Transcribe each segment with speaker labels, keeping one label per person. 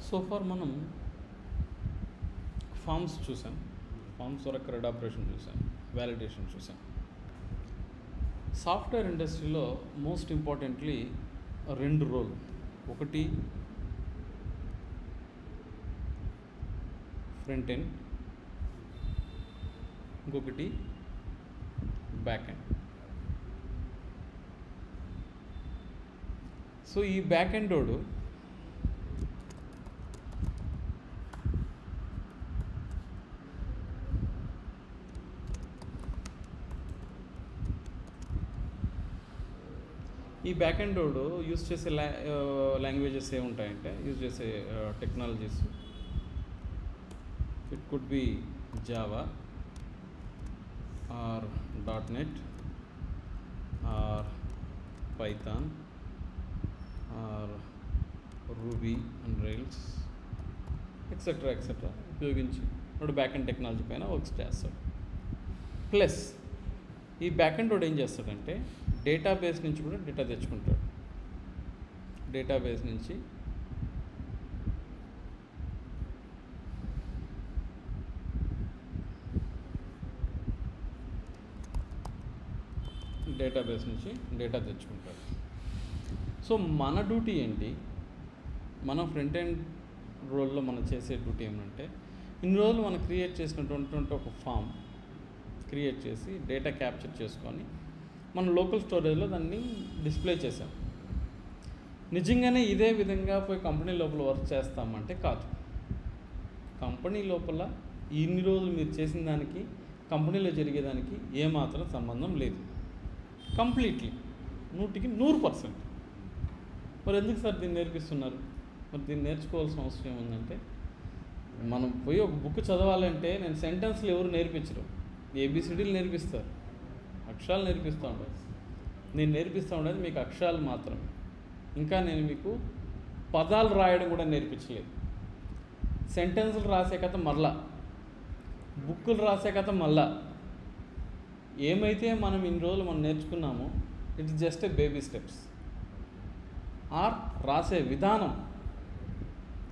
Speaker 1: So far మనం forms చూసాం, forms ద్వారా క్రెడ్ ఆపరేషన్ చూసాం, వ్యాలిడేషన్ చూసాం. సాఫ్ట్వేర్ ఇండస్ట్రీలో మోస్ట్ ఇంపార్టెంట్లీ రెండు రోల్, ఒకటి ఫ్రంట్ ఎండ్, ఇంకొకటి బ్యాక్ ఎండ్. సో ఈ బ్యాక్ ఎండ్ వాడు యూజ్ చేసే లాంగ్వేజెస్ ఏముంటాయంటే, యూజ్ చేసే technologies, it could be Java or .NET or Python or Ruby and Rails etcetera ఉపయోగించి వాడు బ్యాక్ ఎండ్ టెక్నాలజీ పైన వర్క్స్ చేస్తాడు. ప్లస్ ఈ బ్యాక్ ఎండ్ వాడు ఏం చేస్తాడంటే డేటాబేస్ నుంచి కూడా డేటా తెచ్చుకుంటాడు. డేటాబేస్ నుంచి డేటా తెచ్చుకుంటాడు. సో మన డ్యూటీ ఏంటి, మన ఫ్రంట్ ఎండ్ రోల్లో మనం చేసే డ్యూటీ ఏమంటే, ఇన్ని రోజులు మనం క్రియేట్ చేసినటువంటి ఒక ఫామ్ క్రియేట్ చేసి డేటా క్యాప్చర్ చేసుకొని మన లోకల్ స్టోరేజ్లో దాన్ని డిస్ప్లే చేసాం. నిజంగానే ఇదే విధంగా పోయి కంపెనీ లోపల వర్క్ చేస్తామంటే కాదు. కంపెనీ లోపల ఇన్ని రోజులు మీరు చేసిన దానికి కంపెనీలో జరిగేదానికి ఏమాత్రం సంబంధం లేదు. కంప్లీట్లీ 100%. మరి ఎందుకు సార్ దీన్ని నేర్పిస్తున్నారు? మరి దీన్ని నేర్చుకోవాల్సిన అవసరం ఏముందంటే, మనం పోయి ఒక బుక్ చదవాలంటే నేను సెంటెన్స్లు ఎవరు నేర్పించరు, ABCDలు నేర్పిస్తారు, అక్షరాలు నేర్పిస్తూ ఉండదు. నేను నేర్పిస్తూ ఉండేది మీకు అక్షరాలు మాత్రమే. ఇంకా నేను మీకు పదాలు రాయడం కూడా నేర్పించలేదు. సెంటెన్సులు రాసే కథ మరలా, బుక్కులు రాసే కథ మళ్ళా. ఏమైతే మనం ఇన్ని రోజులు మనం నేర్చుకున్నామో it's just a baby steps or రాసే విధానం,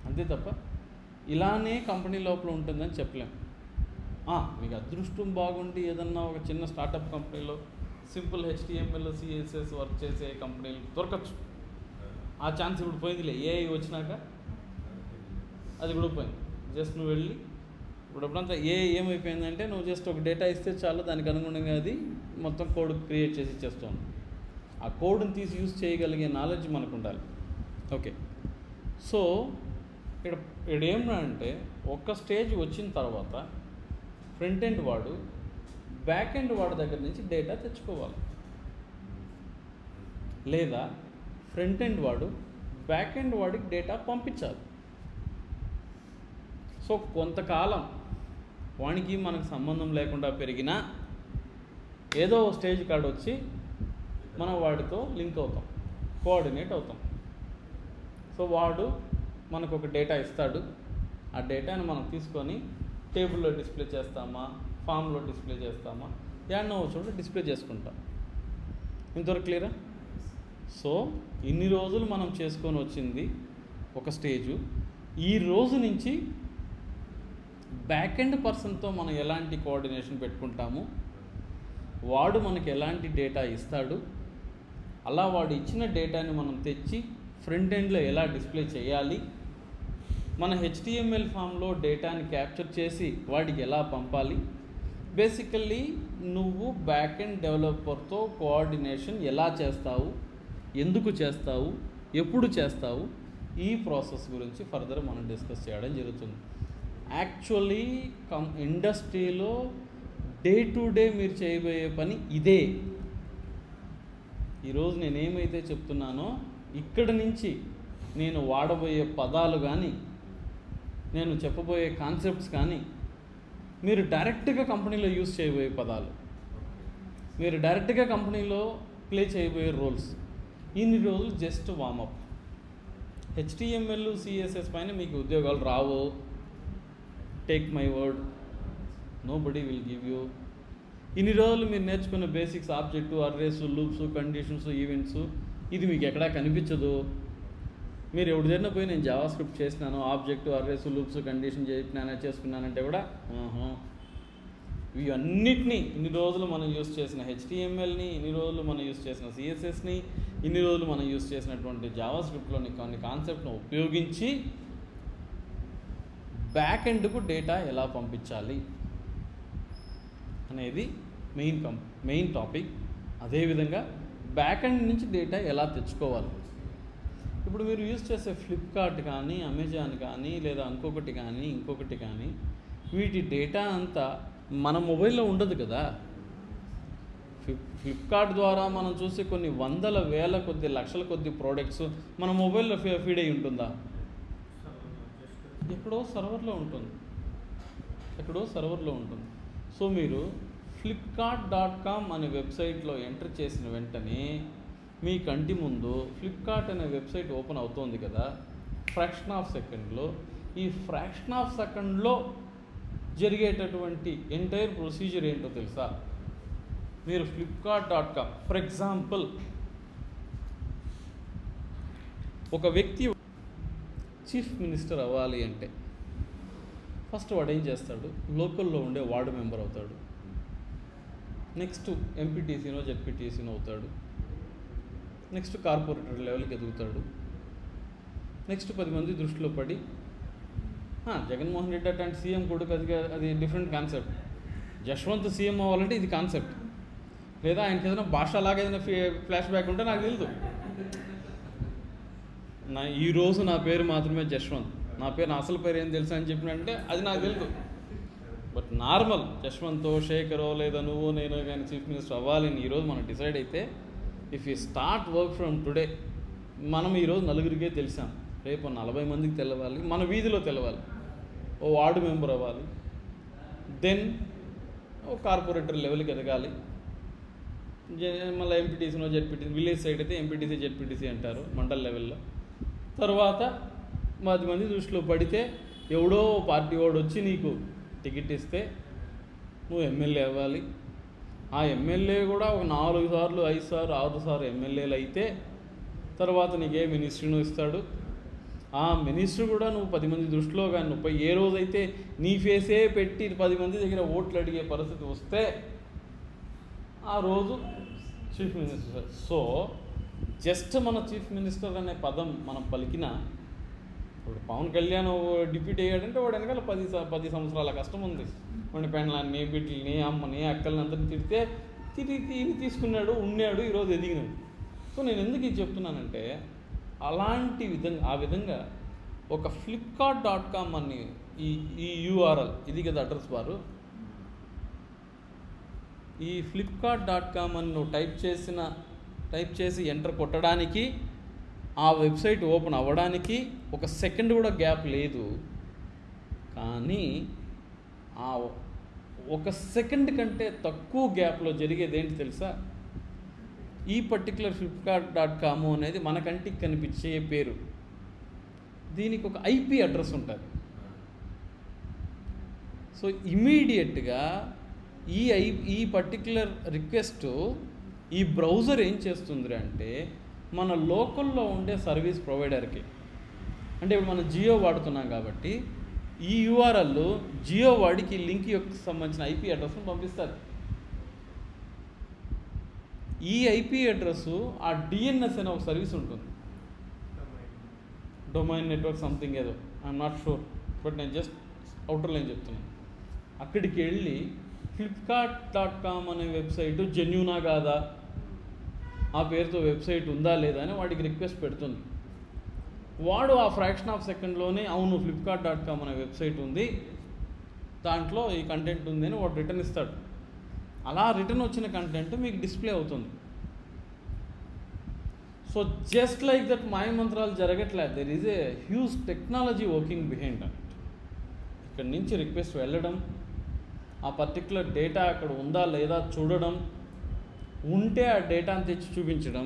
Speaker 1: అంతే తప్ప ఇలానే కంపెనీ లోపల ఉంటుందని చెప్పలేము. మీకు అదృష్టం బాగుండి ఏదన్నా ఒక చిన్న స్టార్టప్ కంపెనీలో సింపుల్ HTML CSS వర్క్ చేసే కంపెనీలు దొరకచ్చు. ఆ ఛాన్స్ ఇప్పుడు పోయిందిలే, AI వచ్చినాక అది కూడా పోయింది. జస్ట్ నువ్వు వెళ్ళి ఇప్పుడంతా ఏమైపోయిందంటే, నువ్వు జస్ట్ ఒక డేటా ఇస్తే చాలు, దానికి అనుగుణంగా అది మొత్తం కోడ్ క్రియేట్ చేసి ఇచ్చేస్తాను. ఆ కోడ్ని తీసి యూజ్ చేయగలిగే నాలెడ్జ్ మనకు ఉండాలి. ఓకే, సో ఇక్కడ ఏమంటే, ఒక్క స్టేజ్ వచ్చిన తర్వాత ఫ్రంట్ ఎండ్ వాడు బ్యాక్ ఎండ్ వాడి దగ్గర నుంచి డేటా తెచ్చుకోవాలి, లేదా ఫ్రంట్ ఎండ్ వాడు బ్యాక్ ఎండ్ వాడికి డేటా పంపించాలి. సో కొంతకాలం వానికి మనకు సంబంధం లేకుండా పెరిగినా ఏదో స్టేజ్ కాడ వచ్చి మనం వాడితో లింక్ అవుతాం, కోఆర్డినేట్ అవుతాం. సో వాడు మనకు ఒక డేటా ఇస్తాడు, ఆ డేటాను మనం తీసుకొని టేబుల్లో డిస్ప్లే చేస్తామా, ఫామ్లో డిస్ప్లే చేస్తామా, యాడ్నో చోట డిస్ప్లే చేసుకుంటాం. ఇంతవరకు క్లియరా? సో ఇన్ని రోజులు మనం చేసుకొని వచ్చింది ఒక స్టేజు. ఈ రోజు నుంచి బ్యాక్ ఎండ్ పర్సన్తో మనం ఎలాంటి కోఆర్డినేషన్ పెట్టుకుంటాము, వాడు మనకి ఎలాంటి డేటా ఇస్తాడు, అలా వాడు ఇచ్చిన డేటాని మనం తెచ్చి ఫ్రంట్ ఎండ్లో ఎలా డిస్ప్లే చేయాలి, మన HTML ఫామ్లో డేటాని క్యాప్చర్ చేసి వాడికి ఎలా పంపాలి, బేసికల్లీ నువ్వు బ్యాక్ ఎండ్ డెవలపర్తో కోఆర్డినేషన్ ఎలా చేస్తావు, ఎందుకు చేస్తావు, ఎప్పుడు చేస్తావు, ఈ ప్రాసెస్ గురించి ఫర్దర్ మనం డిస్కస్ చేయడం జరుగుతుంది. యాక్చువల్లీ ఇండస్ట్రీలో డే టు డే మీరు చేయబోయే పని ఇదే. ఈరోజు నేనేమైతే చెప్తున్నానో ఇక్కడ నుంచి నేను వాడబోయే పదాలు కానీ, నేను చెప్పబోయే కాన్సెప్ట్స్ కానీ, మీరు డైరెక్ట్గా కంపెనీలో యూజ్ చేయబోయే పదాలు, మీరు డైరెక్ట్గా కంపెనీలో ప్లే చేయబోయే రోల్స్, ఇన్ని రోజులు జస్ట్ వామప్. HTML CSS పైన మీకు ఉద్యోగాలు రావు, take my word, nobody will give you. ఇన్ని రోజులు మీరు నేర్చుకున్న basics, object, arrays, loops, conditions, events, ఇది మీకు ఎక్కడా కనిపించదు. మీరు ఎవరిదైనా పోయి నేను జావా స్క్రిప్ట్ చేసినాను, ఆబ్జెక్ట్ అర్రేస్ లూప్స్ కండిషన్ చేసుకున్నానంటే కూడా ఇవన్నిటినీ ఇన్ని రోజులు మనం యూస్ చేసిన హెచ్టిఎంఎల్ని, ఇన్ని రోజులు మనం యూస్ చేసిన సిఎస్ఎస్ని, ఇన్ని రోజులు మనం యూస్ చేసినటువంటి జావా స్క్రిప్ట్లోని కొన్ని కాన్సెప్ట్ను ఉపయోగించి బ్యాక్ ఎండ్కు డేటా ఎలా పంపించాలి అనేది మెయిన్ టాపిక్. అదేవిధంగా బ్యాక్ ఎండ్ నుంచి డేటా ఎలా తెచ్చుకోవాలి. ఇప్పుడు మీరు యూజ్ చేసే ఫ్లిప్కార్ట్ కానీ, అమెజాన్ కానీ, లేదా ఇంకొకటి కానీ వీటి డేటా అంతా మన మొబైల్లో ఉండదు కదా. ఫ్లిప్కార్ట్ ద్వారా మనం చూసే కొన్ని వందల వేల కొద్ది లక్షల కొద్ది ప్రోడక్ట్స్ మన మొబైల్లో ఫీడ్ అయి ఉంటుందా? ఎక్కడో సర్వర్లో ఉంటుంది. సో మీరు flipkart.com అనే వెబ్సైట్లో ఎంటర్ చేసిన వెంటనే మీ కంటి ముందు ఫ్లిప్కార్ట్ అనే వెబ్సైట్ ఓపెన్ అవుతుంది కదా. ఫ్రాక్షన్ ఆఫ్ సెకండ్లో జరిగేటటువంటి ఎంటైర్ ప్రొసీజర్ ఏంటో తెలుసా? మీరు flipkart.com ఫర్ ఎగ్జాంపుల్ ఒక వ్యక్తి చీఫ్ మినిస్టర్ అవ్వాలి అంటే ఫస్ట్ వాడు ఏం చేస్తాడు? లోకల్లో ఉండే వార్డు మెంబర్ అవుతాడు. నెక్స్ట్ ఎంపీటీసీనో జెడ్పీటీసీనో అవుతాడు. నెక్స్ట్ కార్పొరేటర్ లెవెల్కి ఎదుగుతాడు. నెక్స్ట్ 10 మంది దృష్టిలో పడి జగన్మోహన్ రెడ్డి అట్లాంటి సీఎం కొడుకు, అది డిఫరెంట్ కాన్సెప్ట్. జశ్వంత్ సీఎం అవ్వాలంటే ఇది కాన్సెప్ట్. లేదా ఆయనకి ఏదైనా భాషలాగా ఏదైనా ఫ్లాష్ బ్యాక్ ఉంటే నాకు తెలియదు. ఈరోజు నా పేరు మాత్రమే జశ్వంత్, నా అసలు పేరు ఏం తెలుసా అని చెప్పినంటే అది నాకు తెలియదు. బట్ నార్మల్ జశ్వంతో, శేఖరో, లేదా నువ్వు నేను కానీ చీఫ్ మినిస్టర్ అవ్వాలని ఈరోజు మనం డిసైడ్ అయితే, if you start work from today, మనం ఈరోజు నలుగురికే తెలిసాం, రేపు 40 మందికి తెలవాలి, మన వీధిలో తెలవాలి, ఓ వార్డు మెంబర్ అవ్వాలి, దెన్ ఓ కార్పొరేటర్ లెవెల్కి ఎదగాలి, మళ్ళీ ఎంపీటీసీనో జెడ్పీటీసీ, విలేజ్ సైడ్ అయితే ఎంపీటీసీ జెడ్పీటీసీ అంటారు మండల్ లెవెల్లో. తర్వాత 10 మంది దృష్టిలో పడితే ఎవడో పార్టీ వాడు వచ్చి నీకు టికెట్ ఇస్తే నువ్వు ఎమ్మెల్యే అవ్వాలి. ఆ ఎమ్మెల్యే కూడా ఒక 4 సార్లు 5 సార్లు 6 సార్లు ఎమ్మెల్యేలు అయితే తర్వాత నీకే మినిస్ట్రీను ఇస్తాడు. ఆ మినిస్టర్ కూడా నువ్వు 10 మంది దృష్టిలో కానీ నువ్వు ఏ రోజైతే నీ ఫేసే పెట్టి 10 మంది దగ్గర ఓట్లు అడిగే పరిస్థితి వస్తే ఆ రోజు చీఫ్ మినిస్టర్. సో జస్ట్ మన చీఫ్ మినిస్టర్ అనే పదం మనం పలికిన, ఇప్పుడు పవన్ కళ్యాణ్ డిప్యూటీ అయ్యాడంటే వాడు వెనకాల 10 సంవత్సరాల కష్టం ఉంది. వాడి పెండ్లాన్ని, బిడ్డల్ని, అమ్మని, అక్కల్ని అందరిని తిరిగి తీసుకున్నాడు, ఉన్నాడు, ఈరోజు ఎదిగినాడు. సో నేను ఎందుకు ఇది చెప్తున్నానంటే ఆ విధంగా ఒక flipkart.com అని ఈ URL ఇది కదా అడ్రస్ బారు, ఈ flipkart.com అని నువ్వు టైప్ చేసి ఎంటర్ కొట్టడానికి, ఆ వెబ్సైట్ ఓపెన్ అవ్వడానికి 1 సెకండ్ కూడా గ్యాప్ లేదు. కానీ ఆ 1 సెకండ్ కంటే తక్కువ గ్యాప్లో జరిగేది ఏంటి తెలుసా? ఈ పర్టికులర్ flipkart.com అనేది మన కంటికి కనిపించే పేరు, దీనికి ఒక IP అడ్రస్ ఉంటుంది. సో ఇమీడియట్గా ఈ పర్టికులర్ రిక్వెస్ట్ ఈ బ్రౌజర్ ఏం చేస్తుంది అంటే మన లోకల్లో ఉండే సర్వీస్ ప్రొవైడర్కి, అంటే ఇప్పుడు మనం జియో వాడుతున్నాం కాబట్టి ఈ URL జియో వాడికి లింక్ యొక్క సంబంధించిన IP అడ్రస్ను పంపిస్తారు. ఈ IP అడ్రస్ ఆ DNS అనే ఒక సర్వీస్ ఉంటుంది, డొమైన్ నెట్వర్క్ సంథింగ్ ఏదో, ఐఎమ్ నాట్ షూర్, బట్ నేను జస్ట్ అవుటర్ లైన్ చెప్తున్నాను. అక్కడికి వెళ్ళి flipkart.com అనే వెబ్సైట్ జెన్యూనా కాదా, ఆ పేరుతో వెబ్సైట్ ఉందా లేదా అని వాడికి రిక్వెస్ట్ పెడుతుంది. వాడు ఆ ఫ్రాక్షన్ ఆఫ్ సెకండ్లోనే అవును flipkart.com అనే వెబ్సైట్ ఉంది, దాంట్లో ఈ కంటెంట్ ఉంది అని వాడు రిటర్న్ ఇస్తాడు. అలా రిటర్న్ వచ్చిన కంటెంట్ మీకు డిస్ప్లే అవుతుంది. సో జస్ట్ లైక్ దట్ మాయమంత్రాలు జరగట్లేదు, there is a huge technology working behind that. ఇక్కడ నుంచి రిక్వెస్ట్ వెళ్ళడం, ఆ పర్టికులర్ డేటా అక్కడ ఉందా లేదా చూడడం, ఉంటే ఆ డేటాను తెచ్చి చూపించడం,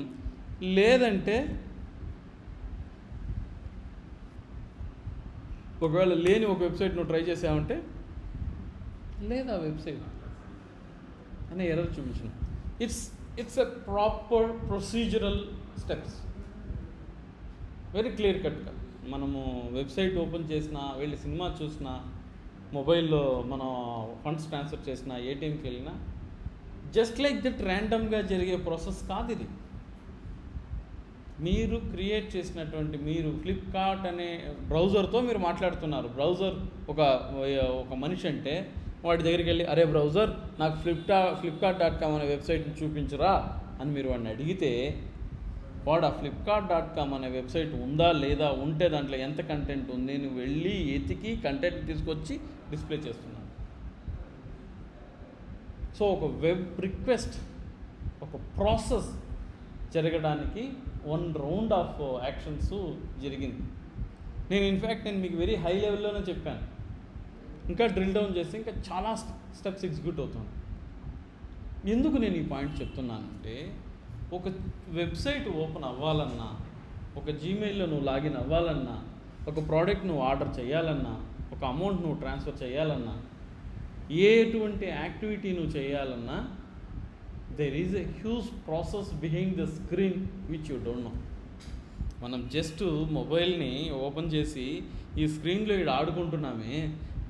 Speaker 1: లేదంటే ఒకవేళ లేని ఒక వెబ్సైట్ నువ్వు ట్రై చేసావంటే లేదా వెబ్సైట్ అనే ఎర్రర్ చూపించడం. It's a proper procedural steps. Very clear కట్గా మనము వెబ్సైట్ ఓపెన్ చేసినా, వెళ్ళి సినిమా చూసినా, మొబైల్లో మనం ఫండ్స్ ట్రాన్స్ఫర్ చేసినా, ఏటీఎంకి వెళ్ళినా జస్ట్ లైక్ దట్ ర్యాండమ్గా జరిగే ప్రాసెస్ కాదు ఇది. మీరు క్రియేట్ చేసినటువంటి, మీరు ఫ్లిప్కార్ట్ అనే బ్రౌజర్తో మీరు మాట్లాడుతున్నారు. బ్రౌజర్ ఒక మనిషి అంటే వాడి దగ్గరికి వెళ్ళి, అరే బ్రౌజర్ నాకు ఫ్లిప్కార్ట్.com అనే వెబ్సైట్ని చూపించరా అని మీరు వాడిని అడిగితే, వాడు ఆ ఫ్లిప్కార్ట్.com అనే వెబ్సైట్ ఉందా లేదా, ఉంటే దాంట్లో ఎంత కంటెంట్ ఉంది, నువ్వు వెళ్ళి ఎతికి కంటెంట్ తీసుకొచ్చి డిస్ప్లే చేస్తున్నాను. సో ఒక వెబ్ రిక్వెస్ట్, ఒక ప్రాసెస్ జరగడానికి 1 రౌండ్ ఆఫ్ యాక్షన్స్ జరిగింది. నేను మీకు వెరీ హై లెవెల్లోనే చెప్పాను. ఇంకా డ్రిల్ డౌన్ చేస్తే ఇంకా చాలా స్టెప్స్ ఎగ్జిక్యూట్ అవుతుంది. ఎందుకు నేను ఈ పాయింట్ చెప్తున్నానంటే, ఒక వెబ్సైట్ ఓపెన్ అవ్వాలన్నా, ఒక జీమెయిల్లో నువ్వు లాగిన్ అవ్వాలన్నా, ఒక ప్రోడక్ట్ నువ్వు ఆర్డర్ చేయాలన్నా, ఒక అమౌంట్ నువ్వు ట్రాన్స్ఫర్ చేయాలన్నా, ఎటువంటి యాక్టివిటీ నువ్వు చేయాలన్నా, there is a huge process behind the screen which you don't know. మనం జస్ట్ మొబైల్ని ఓపెన్ చేసి ఈ స్క్రీన్లో ఇక్కడ ఆడుకుంటున్నామే,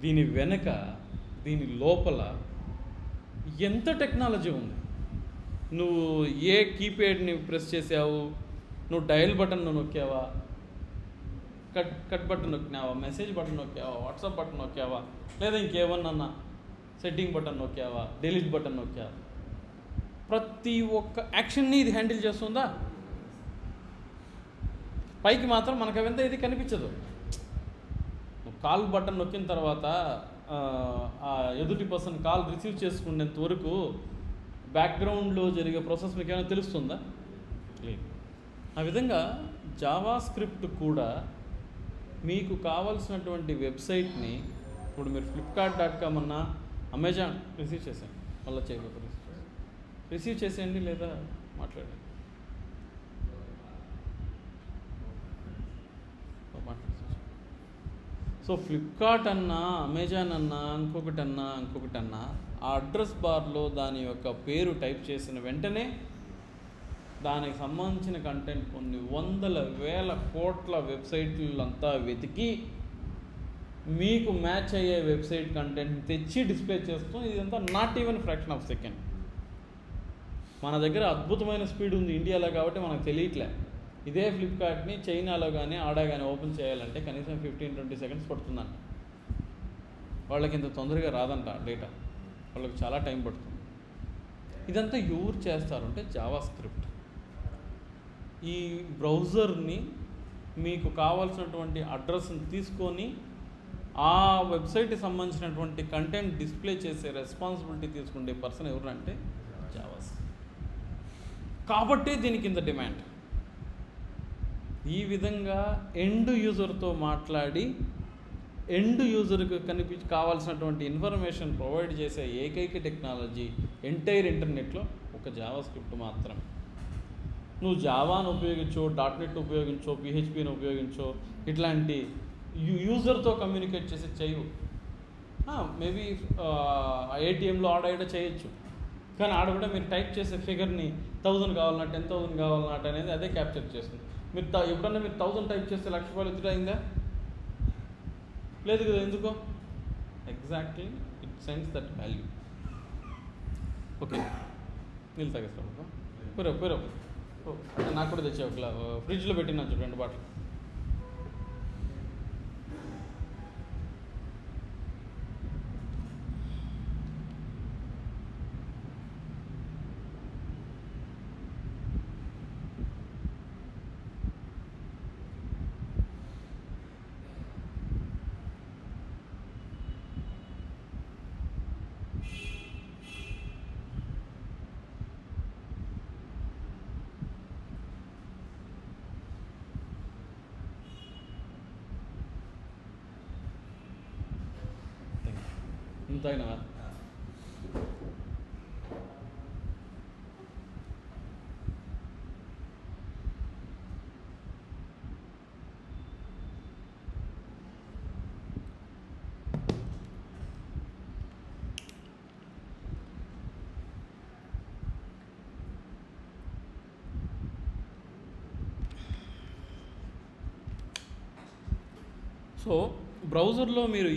Speaker 1: దీని వెనక, దీని లోపల ఎంత టెక్నాలజీ ఉంది. నువ్వు ఏ కీప్యాడ్ని ప్రెస్ చేసావు, నువ్వు డయల్ బటన్ నొక్కావా, కట్ బటన్ నొక్కినావా, మెసేజ్ బటన్ నొక్కావా, వాట్సాప్ బటన్ నొక్కావా, లేదా ఇంకేమన్నా సెట్టింగ్ బటన్ నొక్కావా, డిలీట్ బటన్ నొక్కావా, ప్రతి ఒక్క యాక్షన్ని ఇది హ్యాండిల్ చేస్తుందా? పైకి మాత్రం మనకు అవంతా ఇది కనిపించదు. కాల్ బటన్ నొక్కిన తర్వాత ఆ ఎదుటి పర్సన్ కాల్ రిసీవ్ చేసుకునేంత వరకు బ్యాక్గ్రౌండ్లో జరిగే ప్రాసెస్ మీకు ఏమైనా తెలుస్తుందా? లేదు. ఆ విధంగా జావా స్క్రిప్ట్ కూడా మీకు కావాల్సినటువంటి వెబ్సైట్ని, ఇప్పుడు మీరు ఫ్లిప్కార్ట్.com అన్నా, అమెజాన్ రిసీవ్ చేసేయండి, మళ్ళీ చేయకపోతే రిసీవ్ చేసేయండి, లేదా మాట్లాడండి. సో ఫ్లిప్కార్ట్ అన్నా, అమెజాన్ అన్నా, ఇంకొకటన్నా ఆ అడ్రస్ బార్లో దాని యొక్క పేరు టైప్ చేసిన వెంటనే దానికి సంబంధించిన కంటెంట్ కొన్ని వందల వేల కోట్ల వెబ్సైట్లంతా వెతికి మీకు మ్యాచ్ అయ్యే వెబ్సైట్ కంటెంట్ తెచ్చి డిస్ప్లే చేస్తూ, ఇదంతా not even fraction of second. మన దగ్గర అద్భుతమైన స్పీడ్ ఉంది ఇండియాలో కాబట్టి మనకు తెలియట్లే. ఇదే ఫ్లిప్కార్ట్ని చైనాలో కానీ ఆడా కానీ ఓపెన్ చేయాలంటే కనీసం 15-20 సెకండ్స్ పడుతుందంట. వాళ్ళకి ఇంత తొందరగా రాదంట డేటా, వాళ్ళకి చాలా టైం పడుతుంది. ఇదంతా ఎవరు చేస్తారంటే జావా స్క్రిప్ట్. ఈ బ్రౌజర్ని మీకు కావాల్సినటువంటి అడ్రస్ని తీసుకొని ఆ వెబ్సైట్కి సంబంధించినటువంటి కంటెంట్ డిస్ప్లే చేసే రెస్పాన్సిబిలిటీ తీసుకునే పర్సన్ ఎవరంటే జావా స్క్రిప్ట్. కాబట్టి దీనికి ఇంత డిమాండ్. ఈ విధంగా ఎండ్ యూజర్తో మాట్లాడి ఎండ్ యూజర్కి కావాల్సినటువంటి ఇన్ఫర్మేషన్ ప్రొవైడ్ చేసే ఏకైక టెక్నాలజీ ఎంటైర్ ఇంటర్నెట్లో ఒక జావా స్క్రిప్ట్ మాత్రమే. నువ్వు జావాను ఉపయోగించో, .NET ఉపయోగించో, PHPని ఉపయోగించో, ఇట్లాంటి యూజర్తో కమ్యూనికేట్ చేసి చేయవు. మేబీ ఏటీఎంలో ఆడ చేయొచ్చు, కానీ ఆడ కూడా మీరు టైప్ చేసే ఫిగర్ని 1000 కావాలన్నా 10,000 కావాలన్నట్టు అనేది అదే క్యాప్చర్ చేస్తుంది. మీరు ఎప్పుడన్నా మీరు 1000 టైప్ చేస్తే ₹1,00,000 ఎదురు అయిందా? లేదు కదా. ఎందుకో exactly it sends that value. Okay, నీళ్ళు తాగేస్తాను. పెరో నాకు కూడా తెచ్చే ఒక ఫ్రిడ్జ్లో పెట్టినా చూడండి బాటిల్. ఇంతైనా సో బ్రౌజర్లో మీరు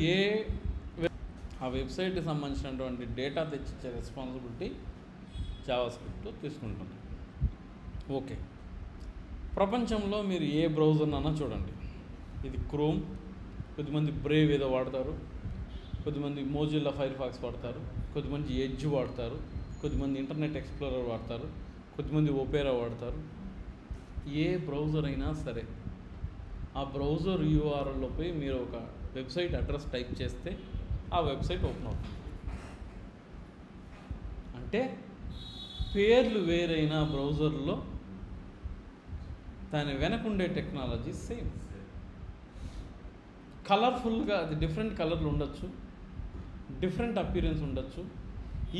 Speaker 1: ఆ వెబ్సైట్కి సంబంధించినటువంటి డేటా తెచ్చిచ్చే రెస్పాన్సిబిలిటీ జావాస్క్రిప్ట్ తీసుకుంటుంది. ఓకే, ప్రపంచంలో మీరు ఏ బ్రౌజర్నైనా చూడండి, ఇది క్రోమ్, కొద్దిమంది బ్రేవ్ ఏదో వాడతారు, కొద్దిమంది మోజిల్లా ఫైర్ ఫాక్స్ వాడతారు, కొద్దిమంది ఎడ్జ్ వాడతారు, కొద్దిమంది ఇంటర్నెట్ ఎక్స్ప్లోరర్ వాడతారు, కొద్దిమంది ఒపేరా వాడతారు. ఏ బ్రౌజర్ అయినా సరే ఆ బ్రౌజర్ యూఆర్ఎల్లో పోయి మీరు ఒక వెబ్సైట్ అడ్రస్ టైప్ చేస్తే ఆ వెబ్సైట్ ఓపెన్ అవుతుంది. అంటే పేర్లు వేరైన బ్రౌజర్లో దాని వెనకుండే టెక్నాలజీ సేమ్. కలర్ఫుల్గా అది డిఫరెంట్ కలర్లు ఉండొచ్చు, డిఫరెంట్ అపీరెన్స్ ఉండొచ్చు.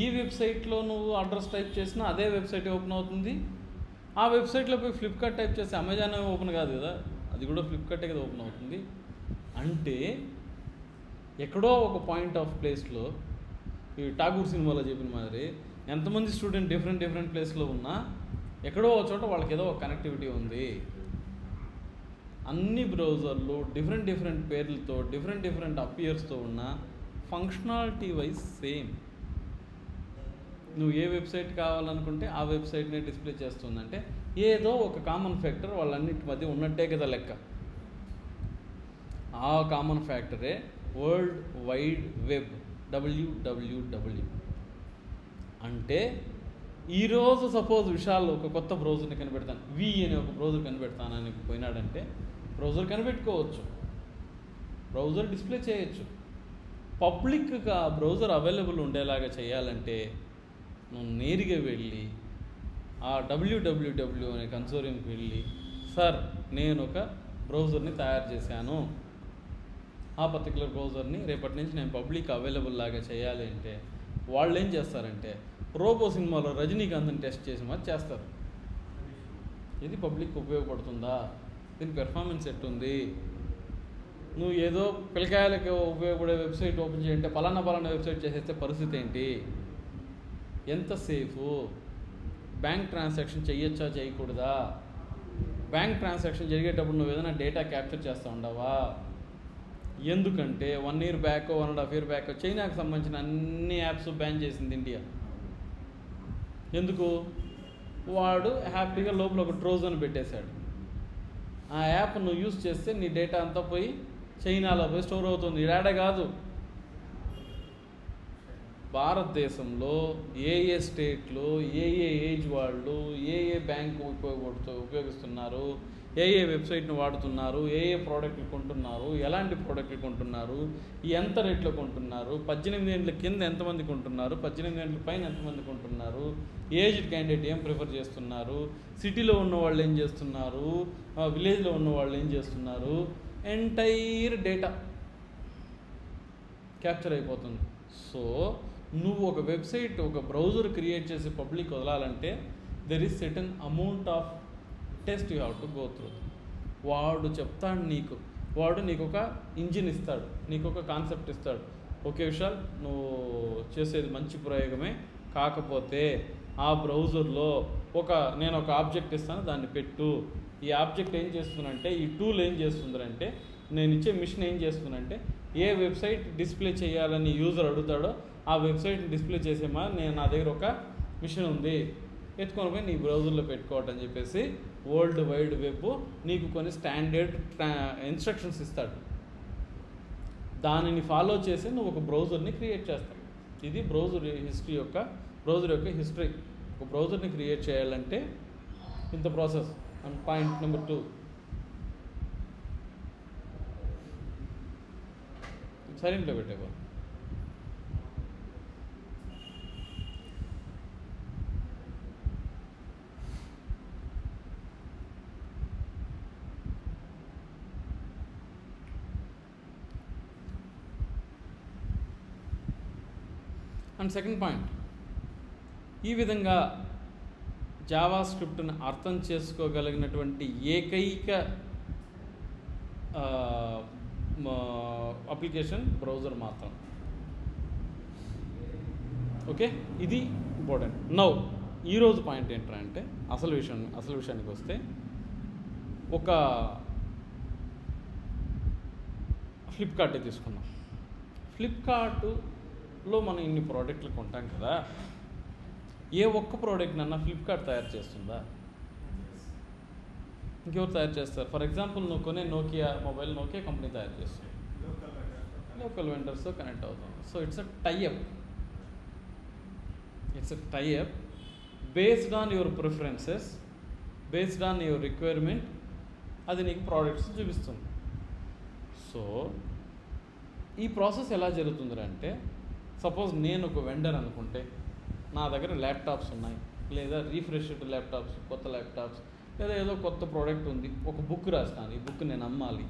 Speaker 1: ఈ వెబ్సైట్లో నువ్వు అడ్రస్ టైప్ చేసినా అదే వెబ్సైట్ ఓపెన్ అవుతుంది. ఆ వెబ్సైట్లో పోయి ఫ్లిప్కార్ట్ టైప్ చేస్తే అమెజాన్ ఓపెన్ కాదు కదా, అది కూడా ఫ్లిప్కార్టే కదా ఓపెన్ అవుతుంది. అంటే ఎక్కడో ఒక పాయింట్ ఆఫ్ ప్లేస్లో ఈ ఠాగూర్ సినిమాలో చెప్పిన మాదిరి ఎంతమంది స్టూడెంట్ డిఫరెంట్ ప్లేస్లో ఉన్నా ఎక్కడో ఒక చోట వాళ్ళకి ఏదో ఒక కనెక్టివిటీ ఉంది. అన్ని బ్రౌజర్లు డిఫరెంట్ పేర్లతో డిఫరెంట్ అపియర్స్తో ఉన్న ఫంక్షనాలిటీ వైజ్ సేమ్. నువ్వు ఏ వెబ్సైట్ కావాలనుకుంటే ఆ వెబ్సైట్నే డిస్ప్లే చేస్తుందంటే ఏదో ఒక కామన్ ఫ్యాక్టర్ వాళ్ళన్నిటి మధ్య ఉన్నట్టే కదా లెక్క. ఆ కామన్ ఫ్యాక్టరే వరల్డ్ వైడ్ వెబ్, WWW. అంటే ఈరోజు సపోజ్ విశాల్ ఒక కొత్త బ్రౌజర్ని కనిపెడతాను, అనే ఒక బ్రౌజర్ కనిపెడతానని పోయినాడంటే బ్రౌజర్ కనిపెట్టుకోవచ్చు, బ్రౌజర్ డిస్ప్లే చేయొచ్చు. పబ్లిక్గా బ్రౌజర్ అవైలబుల్ ఉండేలాగా చేయాలంటే నువ్వు నేరుగా వెళ్ళి ఆ WWW అనే కన్సోరియంకి వెళ్ళి, సార్ నేను ఒక బ్రౌజర్ని తయారు చేశాను, ఆ పర్టికులర్ బ్రౌజర్ని రేపటి నుంచి నేను పబ్లిక్ అవైలబుల్ లాగా చేయాలి అంటే వాళ్ళు ఏం చేస్తారంటే రోబో సినిమాలో రజనీకాంత్ని టెస్ట్ చేసి మరి చేస్తారు. ఇది పబ్లిక్ ఉపయోగపడుతుందా, దీని పెర్ఫార్మెన్స్ ఎట్టుంది, నువ్వు ఏదో పిల్లకాయలకి ఉపయోగపడే వెబ్సైట్ ఓపెన్ చేయంటే పలానా వెబ్సైట్ చేసేస్తే పరిస్థితి ఏంటి, ఎంత సేఫు, బ్యాంక్ ట్రాన్సాక్షన్ చేయొచ్చా చేయకూడదా, బ్యాంక్ ట్రాన్సాక్షన్ జరిగేటప్పుడు నువ్వు ఏదైనా డేటా క్యాప్చర్ చేస్తూ ఉండవా. ఎందుకంటే 1 year బ్యాక్ 1.5 year బ్యాక్ చైనాకు సంబంధించిన అన్ని యాప్స్ బ్యాన్ చేసింది ఇండియా. ఎందుకు? వాడు హ్యాపీగా లోపల ఒక ట్రోజన్ పెట్టేశాడు. ఆ యాప్ నువ్వు యూజ్ చేస్తే నీ డేటా అంతా పోయి చైనాలో పోయి స్టోర్ అవుతుంది. ఇడాడే కాదు, భారతదేశంలో ఏ స్టేట్లు ఏ ఏజ్ వాళ్ళు ఏ బ్యాంకు ఉపయోగిస్తున్నారు, ఏ వెబ్సైట్ను వాడుతున్నారు, ఏ ప్రోడక్ట్లు కొంటున్నారు, ఎలాంటి ప్రోడక్ట్లు కొంటున్నారు, ఎంత రేట్లో కొంటున్నారు, 18 ఏళ్ళ కింద ఎంతమంది కొంటున్నారు, 18 ఏళ్ళ పైన ఎంతమంది కొంటున్నారు, ఏజ్డ్ క్యాండిడేట్ ఏం ప్రిఫర్ చేస్తున్నారు, సిటీలో ఉన్న వాళ్ళు ఏం చేస్తున్నారు, విలేజ్లో ఉన్న వాళ్ళు ఏం చేస్తున్నారు, ఎంటైర్ డేటా క్యాప్చర్ అయిపోతుంది. సో నువ్వు ఒక వెబ్సైట్ ఒక బ్రౌజర్ క్రియేట్ చేసి పబ్లిక్ వదలాలంటే there is certain amount of test you have to go through. వాడు చెప్తాడు వాడు నీకు ఒక ఇంజిన్ ఇస్తాడు, నీకు ఒక కాన్సెప్ట్ ఇస్తాడు. ఓకే విశాల్, నువ్వు చేసేది మంచి ప్రయోగమే, కాకపోతే ఆ బ్రౌజర్లో నేను ఒక ఆబ్జెక్ట్ ఇస్తాను, దాన్ని పెట్టు. ఈ ఆబ్జెక్ట్ ఏం చేస్తుందంటే, ఈ టూల్ ఏం చేస్తుందంటే, నేను ఇచ్చే మిషన్ ఏం చేస్తుందంటే, ఏ వెబ్సైట్ డిస్ప్లే చేయాలని యూజర్ అడుగుతాడో ఆ వెబ్సైట్ని డిస్ప్లే చేసేమా నా దగ్గర ఒక మిషన్ ఉంది, ఎత్తుకొని పోయి నీ బ్రౌజర్లో పెట్టుకోవటని చెప్పేసి వరల్డ్ వైడ్ వెబ్ నీకు కొన్ని స్టాండర్డ్ ఇన్స్ట్రక్షన్స్ ఇస్తాడు. దానిని ఫాలో చేసి నువ్వు ఒక బ్రౌజర్ని క్రియేట్ చేస్తావు. ఇది బ్రౌజర్ యొక్క హిస్టరీ. ఒక బ్రౌజర్ని క్రియేట్ చేయాలంటే ఇంత ప్రాసెస్. అండ్ పాయింట్ నెంబర్ 2, సైలెంట్లో పెట్టేవా. అండ్ సెకండ్ పాయింట్, ఈ విధంగా జావా స్క్రిప్ట్ని అర్థం చేసుకోగలిగినటువంటి ఏకైక అప్లికేషన్ బ్రౌజర్ మాత్రం. ఓకే, ఇది ఇంపార్టెంట్. నౌ ఈరోజు పాయింట్ ఏంటంటే అసలు విషయానికి వస్తే, ఒక ఫ్లిప్కార్టే తీసుకున్నాం. ఫ్లిప్కార్ట్లో మనం ఇన్ని ప్రోడక్ట్లు కొంటాం కదా, ఏ ఒక్క ప్రోడక్ట్నన్నా ఫ్లిప్కార్ట్ తయారు చేస్తుందా? ఇంకెవరు తయారు చేస్తారు? ఫర్ ఎగ్జాంపుల్ నువ్వు కొనే నోకియా మొబైల్ నోకియా కంపెనీ తయారు చేస్తుంది, లోకల్ వెండర్స్తో కనెక్ట్ అవుతాం. So it's a tie up based on your preferences, based on your requirement, అది నీకు ప్రోడక్ట్స్ చూపిస్తుంది. సో ఈ ప్రాసెస్ ఎలా జరుగుతుందంటే, సపోజ్ నేను ఒక వెండర్ అనుకుంటే, నా దగ్గర ల్యాప్టాప్స్ ఉన్నాయి, లేదా రీఫ్రెష్డ్ ల్యాప్టాప్స్, కొత్త ల్యాప్టాప్స్, లేదా ఏదో కొత్త ప్రోడక్ట్ ఉంది, ఒక బుక్ రాస్తాను, ఈ బుక్ నేను అమ్మాలి,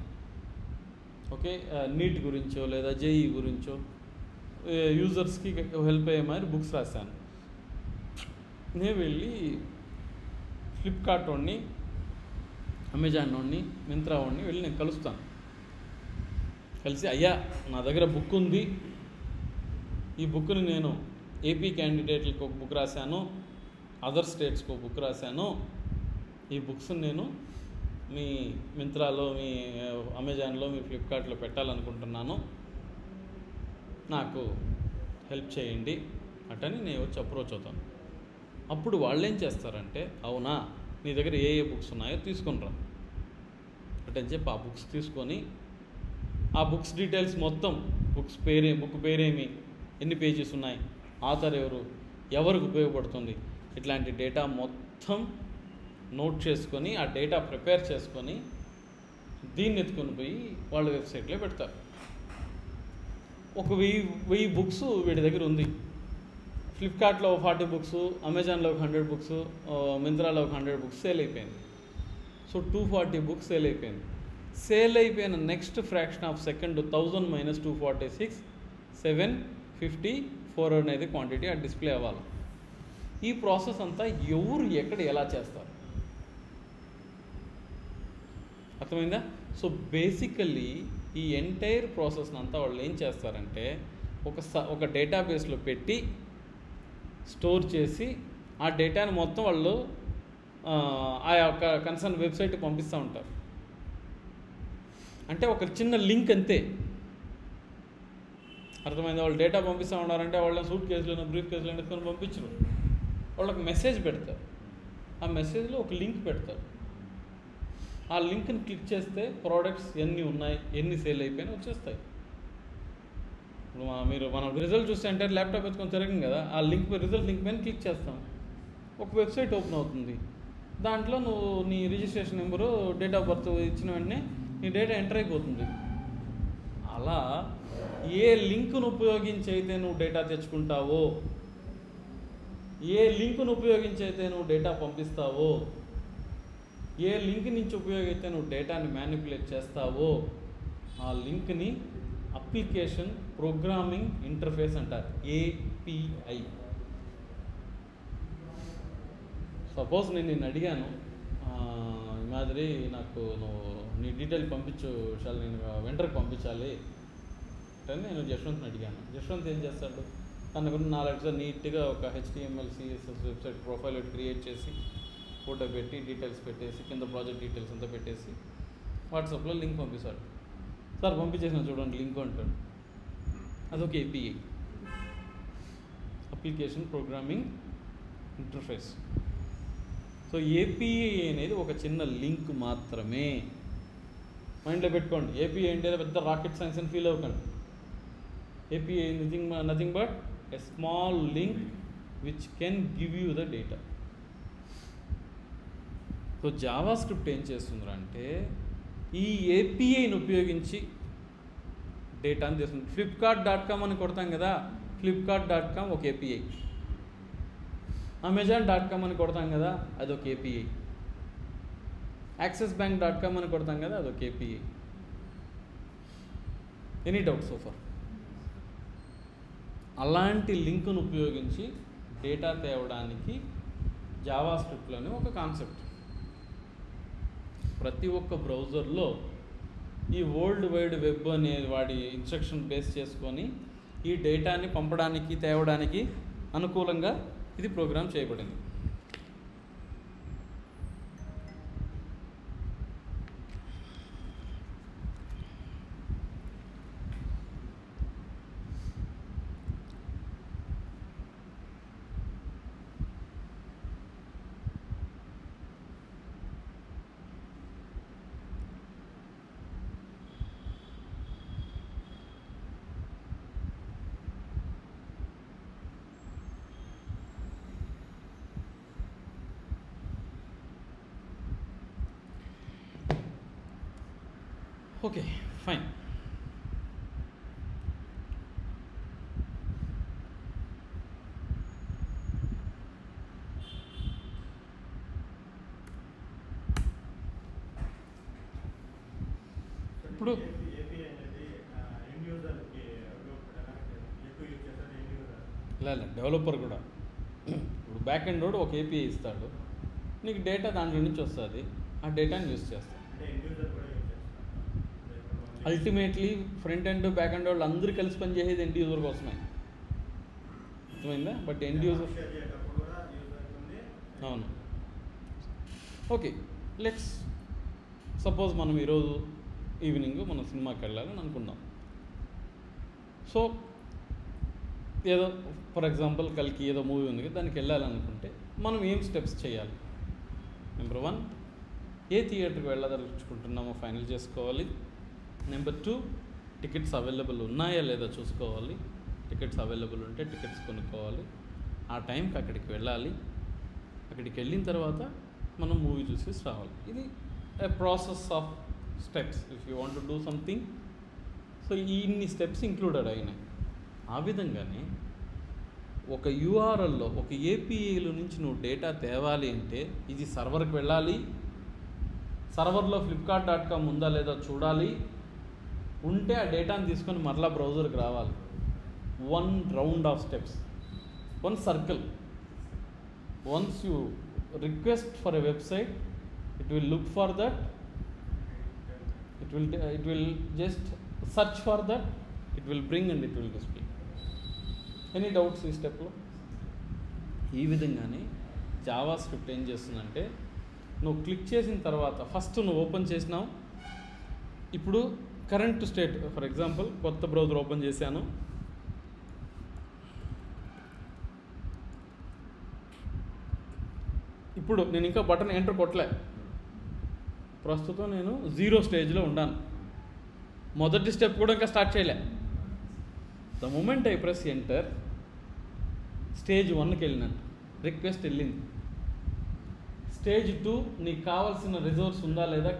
Speaker 1: ఓకే, నీట్ గురించో లేదా జేఈ గురించో యూజర్స్కి హెల్ప్ అయ్యే மாதிரி బుక్స్ రాశాను. నేను వెళ్ళి ఫ్లిప్కార్ట్ వాడిని, అమెజాన్ వాడిని, మింత్రా వాడిని వెళ్ళి నేను కలుస్తాను. కలిసి, అయ్యా నా దగ్గర బుక్ ఉంది, ఈ బుక్ని నేను ఏపీ క్యాండిడేట్లకు ఒక బుక్ రాశాను, అదర్ స్టేట్స్కి ఒక బుక్ రాశాను, ఈ బుక్స్ని నేను మీ మింత్రాలో, మీ అమెజాన్లో, మీ ఫ్లిప్కార్ట్లో పెట్టాలనుకుంటున్నాను, నాకు హెల్ప్ చేయండి అటని నేను వచ్చి అప్రోచ్ అవుతాను. అప్పుడు వాళ్ళు ఏం చేస్తారంటే, అవునా నీ దగ్గర ఏ బుక్స్ ఉన్నాయో తీసుకొని రా అటని చెప్పి ఆ బుక్స్ తీసుకొని, ఆ బుక్స్ డీటెయిల్స్ మొత్తం, బుక్ పేరేమి, ఎన్ని పేజెస్ ఉన్నాయి, ఆథర్ ఎవరు, ఎవరికి ఉపయోగపడుతుంది, ఇట్లాంటి డేటా మొత్తం నోట్ చేసుకొని, ఆ డేటా ప్రిపేర్ చేసుకొని, దీన్ని ఎత్తుకొని పోయి వాళ్ళ వెబ్సైట్లో పెడతారు. ఒక 1000 బుక్స్ వీడి దగ్గర ఉంది, ఫ్లిప్కార్ట్లో 40 బుక్స్, అమెజాన్లో 100 బుక్స్, మింత్రాలో 100 బుక్స్ సేల్ అయిపోయింది. సో 240 బుక్స్ సేల్ అయిపోయింది. సేల్ అయిపోయిన నెక్స్ట్ ఫ్రాక్షన్ ఆఫ్ సెకండ్ 1000 - 246, 754 అనేది క్వాంటిటీ ఆ డిస్ప్లే అవ్వాలి. ఈ ప్రాసెస్ అంతా ఎవరు ఎక్కడ ఎలా చేస్తారు, అర్థమైందా? సో బేసికల్లీ ఈ ఎంటైర్ ప్రాసెస్ని అంతా వాళ్ళు ఏం చేస్తారంటే, ఒక డేటాబేస్లో పెట్టి స్టోర్ చేసి, ఆ డేటాని మొత్తం వాళ్ళు ఆ యొక్క కన్సర్న్ వెబ్సైట్కి పంపిస్తూ ఉంటారు. అంటే ఒక చిన్న లింక్ అంతే, అర్థమైందా? వాళ్ళు డేటా పంపిస్తూ ఉన్నారంటే వాళ్ళని సూట్ కేసులను, బ్రీఫ్ కేసులను ఎత్తుకొని పంపించరు, వాళ్ళకి మెసేజ్ పెడతారు, ఆ మెసేజ్లో ఒక లింక్ పెడతారు, ఆ లింక్ని క్లిక్ చేస్తే ప్రోడక్ట్స్ ఎన్ని ఉన్నాయి, ఎన్ని సేల్ అయిపోయినా వచ్చేస్తాయి. ఇప్పుడు మనం రిజల్ట్ చూస్తే అంటే ల్యాప్టాప్ ఎత్తుకొని తిరగం కదా, ఆ రిజల్ట్ లింక్ పైన క్లిక్ చేస్తాం, ఒక వెబ్సైట్ ఓపెన్ అవుతుంది, దాంట్లో నువ్వు నీ registration number, date of birth ఇచ్చిన వెంటనే నీ డేటా ఎంటర్ అయిపోతుంది. అలా ఏ లింక్ను ఉపయోగించి అయితే నువ్వు డేటా తెచ్చుకుంటావో, ఏ లింక్ను ఉపయోగించి అయితే నువ్వు డేటా పంపిస్తావో, ఏ లింక్ నుంచి ఉపయోగిస్తే నువ్వు డేటాని మ్యానిపులేట్ చేస్తావో, ఆ లింక్ని అప్లికేషన్ ప్రోగ్రామింగ్ ఇంటర్ఫేస్ అంటారు, ఏపీఐ. సపోజ్ నేను నిన్ను అడిగాను, ఈ మాదిరి నాకు నువ్వు నీ డీటెయిల్ పంపించు, నేను వెంటర్కి పంపించాలి అని నేను జశ్వంత్ని అడిగాను. జశ్వంత్ ఏం చేస్తాడు, తన గురించి 4 లెటర్స్ నీట్గా ఒక HTML CSS website profile create చేసి, ఫోటో పెట్టి, డీటెయిల్స్ పెట్టేసి, కింద ప్రాజెక్ట్ డీటెయిల్స్ అంతా పెట్టేసి వాట్సాప్లో లింక్ పంపిస్తాడు. సార్ పంపించేసిన చూడండి లింక్ అంటాడు. అదొక API, application programming interface. So API అనేది ఒక చిన్న లింక్ మాత్రమే, మైండ్లో పెట్టుకోండి. ఏపీఐ అంటే పెద్ద రాకెట్ సైన్స్ అని ఫీల్ అవ్వకండి. API nothing but a small link which can give you the data. So Java script ఏం చేస్తుందంటే, ఈ ఏపీఐని ఉపయోగించి డేటాని చేస్తుంది. flipkart.com అని కొడతాం కదా, flipkart.com ఒక ఏపీఐ. amazon.com అని కొడతాం కదా, అదొక ఏపీఐ. accessbank.com అని కొడతాం కదా, అదొక API. Any doubt so for? అలాంటి లింక్ను ఉపయోగించి డేటా తేవడానికి జావా స్క్రిప్ట్లోనే ఒక కాన్సెప్ట్. ప్రతి ఒక్క బ్రౌజర్లో ఈ వరల్డ్ వైడ్ వెబ్ అనే వాడి ఇన్స్ట్రక్షన్ బేస్ చేసుకొని ఈ డేటాని పంపడానికి, తేవడానికి అనుకూలంగా ఇది ప్రోగ్రామ్ చేయబడింది. Okay, fine. ఇప్పుడు లేదు, డెవలపర్ కూడా ఇప్పుడు బ్యాక్ ఎండ్ రోడ్ ఒక ఏపీఐ ఇస్తాడు, నీకు డేటా దాంట్లో నుంచి వస్తుంది, ఆ డేటాని యూస్ చేస్తాడు. Ultimately front end back end వాళ్ళు అందరూ కలిసి పనిచేసేది ఎండ్ యూజర్ కోసమే, అర్థమైందా? బట్ ఎండ్ యూజర్ అవును. ఓకే, లెట్స్ సపోజ్ మనం ఈరోజు ఈవినింగ్ మనం సినిమాకి వెళ్ళాలని అనుకుందాం. సో ఏదో ఫర్ ఎగ్జాంపుల్ కల్కి ఏదో మూవీ ఉంది కదా, దానికి వెళ్ళాలనుకుంటే మనం ఏం స్టెప్స్ చేయాలి? నెంబర్ 1, ఏ థియేటర్కి వెళ్ళదలుచుకుంటున్నామో ఫైనల్ చేసుకోవాలి. నెంబర్ 2, టికెట్స్ అవైలబుల్ ఉన్నాయా లేదా చూసుకోవాలి. టికెట్స్ అవైలబుల్ ఉంటే టికెట్స్ కొనుక్కోవాలి, ఆ టైంకి అక్కడికి వెళ్ళాలి. అక్కడికి వెళ్ళిన తర్వాత మనం మూవీ చూసేసి రావాలి. ఇది a process of steps if you want to do something. So ఇన్ని స్టెప్స్ ఇంక్లూడెడ్ అయినాయి. ఆ విధంగానే ఒక యూఆర్ఎల్లో ఒక ఏపీఐలో నుంచి నువ్వు డేటా తేవాలి అంటే ఇది సర్వర్కి వెళ్ళాలి, సర్వర్లో flipkart.com ఉందా లేదా చూడాలి, ఉంటే ఆ డేటాని తీసుకొని మరలా బ్రౌజర్కి రావాలి. 1 round of steps, 1 circle. Once you request for a website, it will look for that, it will just search for that, it will bring and it will display. Any doubts ఈ స్టెప్లో? ఈ విధంగానే జావా స్క్రిప్ట్ ఏం చేస్తుందంటే, నువ్వు click చేసిన తర్వాత first నువ్వు ఓపెన్ చేసినావు, ఇప్పుడు కరెంట్ స్టేట్ ఫర్ ఎగ్జాంపుల్ కొత్త బ్రౌజర్ ఓపెన్ చేశాను, ఇప్పుడు నేను ఇంకా బటన్ ఎంటర్ కొట్టలే, ప్రస్తుతం నేను 0 స్టేజ్లో ఉన్నాను, మొదటి స్టెప్ కూడా ఇంకా స్టార్ట్ చేయలే. The moment I press enter, stage 1కి వెళ్ళినట్టు, రిక్వెస్ట్ వెళ్ళింది. స్టేజ్ 2 నీకు కావాల్సిన రిజోర్స్ ఉందా లేదా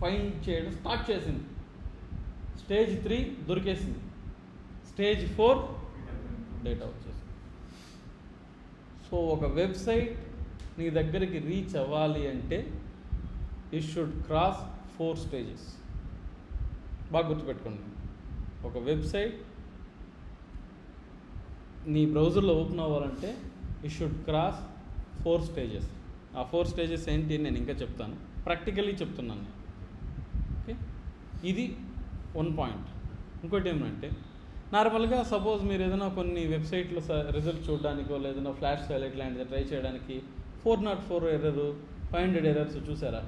Speaker 1: ఫైండ్ చేయడం స్టార్ట్ చేసింది. స్టేజ్ 3 దొరికేసింది. స్టేజ్ 4 డేటా వచ్చేసింది. సో ఒక వెబ్సైట్ నీ దగ్గరికి రీచ్ అవ్వాలి అంటే ఇట్ షుడ్ క్రాస్ 4 స్టేజెస్. బాగా గుర్తుపెట్టుకోండి, ఒక వెబ్సైట్ నీ బ్రౌజర్లో ఓపెన్ అవ్వాలంటే ఇట్ షుడ్ క్రాస్ 4 స్టేజెస్. ఆ 4 స్టేజెస్ ఏంటి నేను ఇంకా చెప్తాను, ప్రాక్టికల్లీ చెప్తున్నాను నేను. ఓకే, ఇది 1 పాయింట్. ఇంకోటి ఏమంటే, నార్మల్గా సపోజ్ మీరు ఏదైనా కొన్ని వెబ్సైట్లో రిజల్ట్ చూడడానికో లేదన్నా ఫ్లాష్ సెలెక్ట్ లాంటిది ట్రై చేయడానికి 404 ఎర్రర్, 500 ఎర్రర్స్ చూసారా?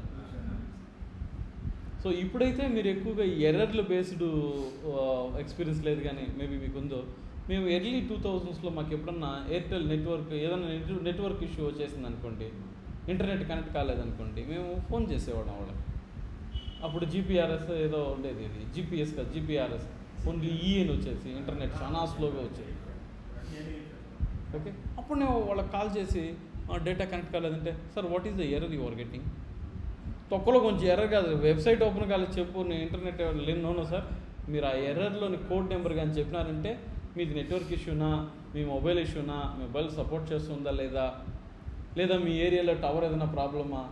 Speaker 1: సో ఇప్పుడైతే మీరు ఎక్కువగా ఎర్రర్లు బేస్డ్ ఎక్స్పీరియన్స్ లేదు, కానీ మేబీ మీకు ఉందో. మేము ఎర్లీ 2000స్లో మాకు ఎప్పుడన్నా ఎయిర్టెల్ నెట్వర్క్ ఏదైనా నెట్వర్క్ ఇష్యూ వచ్చేసింది అనుకోండి, ఇంటర్నెట్ కనెక్ట్ కాలేదనుకోండి, మేము ఫోన్ చేసేవాళ్ళం వాళ్ళకి. అప్పుడు జీపీఆర్ఎస్ ఏదో ఉండేది, ఇది జీపీఎస్ కాదు, జీపీఆర్ఎస్ ఓన్లీ ఈఎన్ వచ్చేసి ఇంటర్నెట్ చాలా స్లోగా వచ్చేది. ఓకే, అప్పుడు నేను వాళ్ళకి కాల్ చేసి డేటా కనెక్ట్ కాలేదంటే, sir what is the error you are getting? తొక్కలో కొంచెం ఎర్రర్ కాదు, వెబ్సైట్ ఓపెన్ కాలేదు చెప్పు, నేను ఇంటర్నెట్ లేదు. నో సార్, మీరు ఆ ఎర్రర్లోని కోడ్ నెంబర్ కానీ చెప్పినారంటే మీది నెట్వర్క్ ఇష్యూనా, మీ మొబైల్ ఇష్యూనా, మొబైల్ సపోర్ట్ చేస్తుందా లేదా, లేదా మీ ఏరియాలో టవర్ ఏదైనా ప్రాబ్లమా,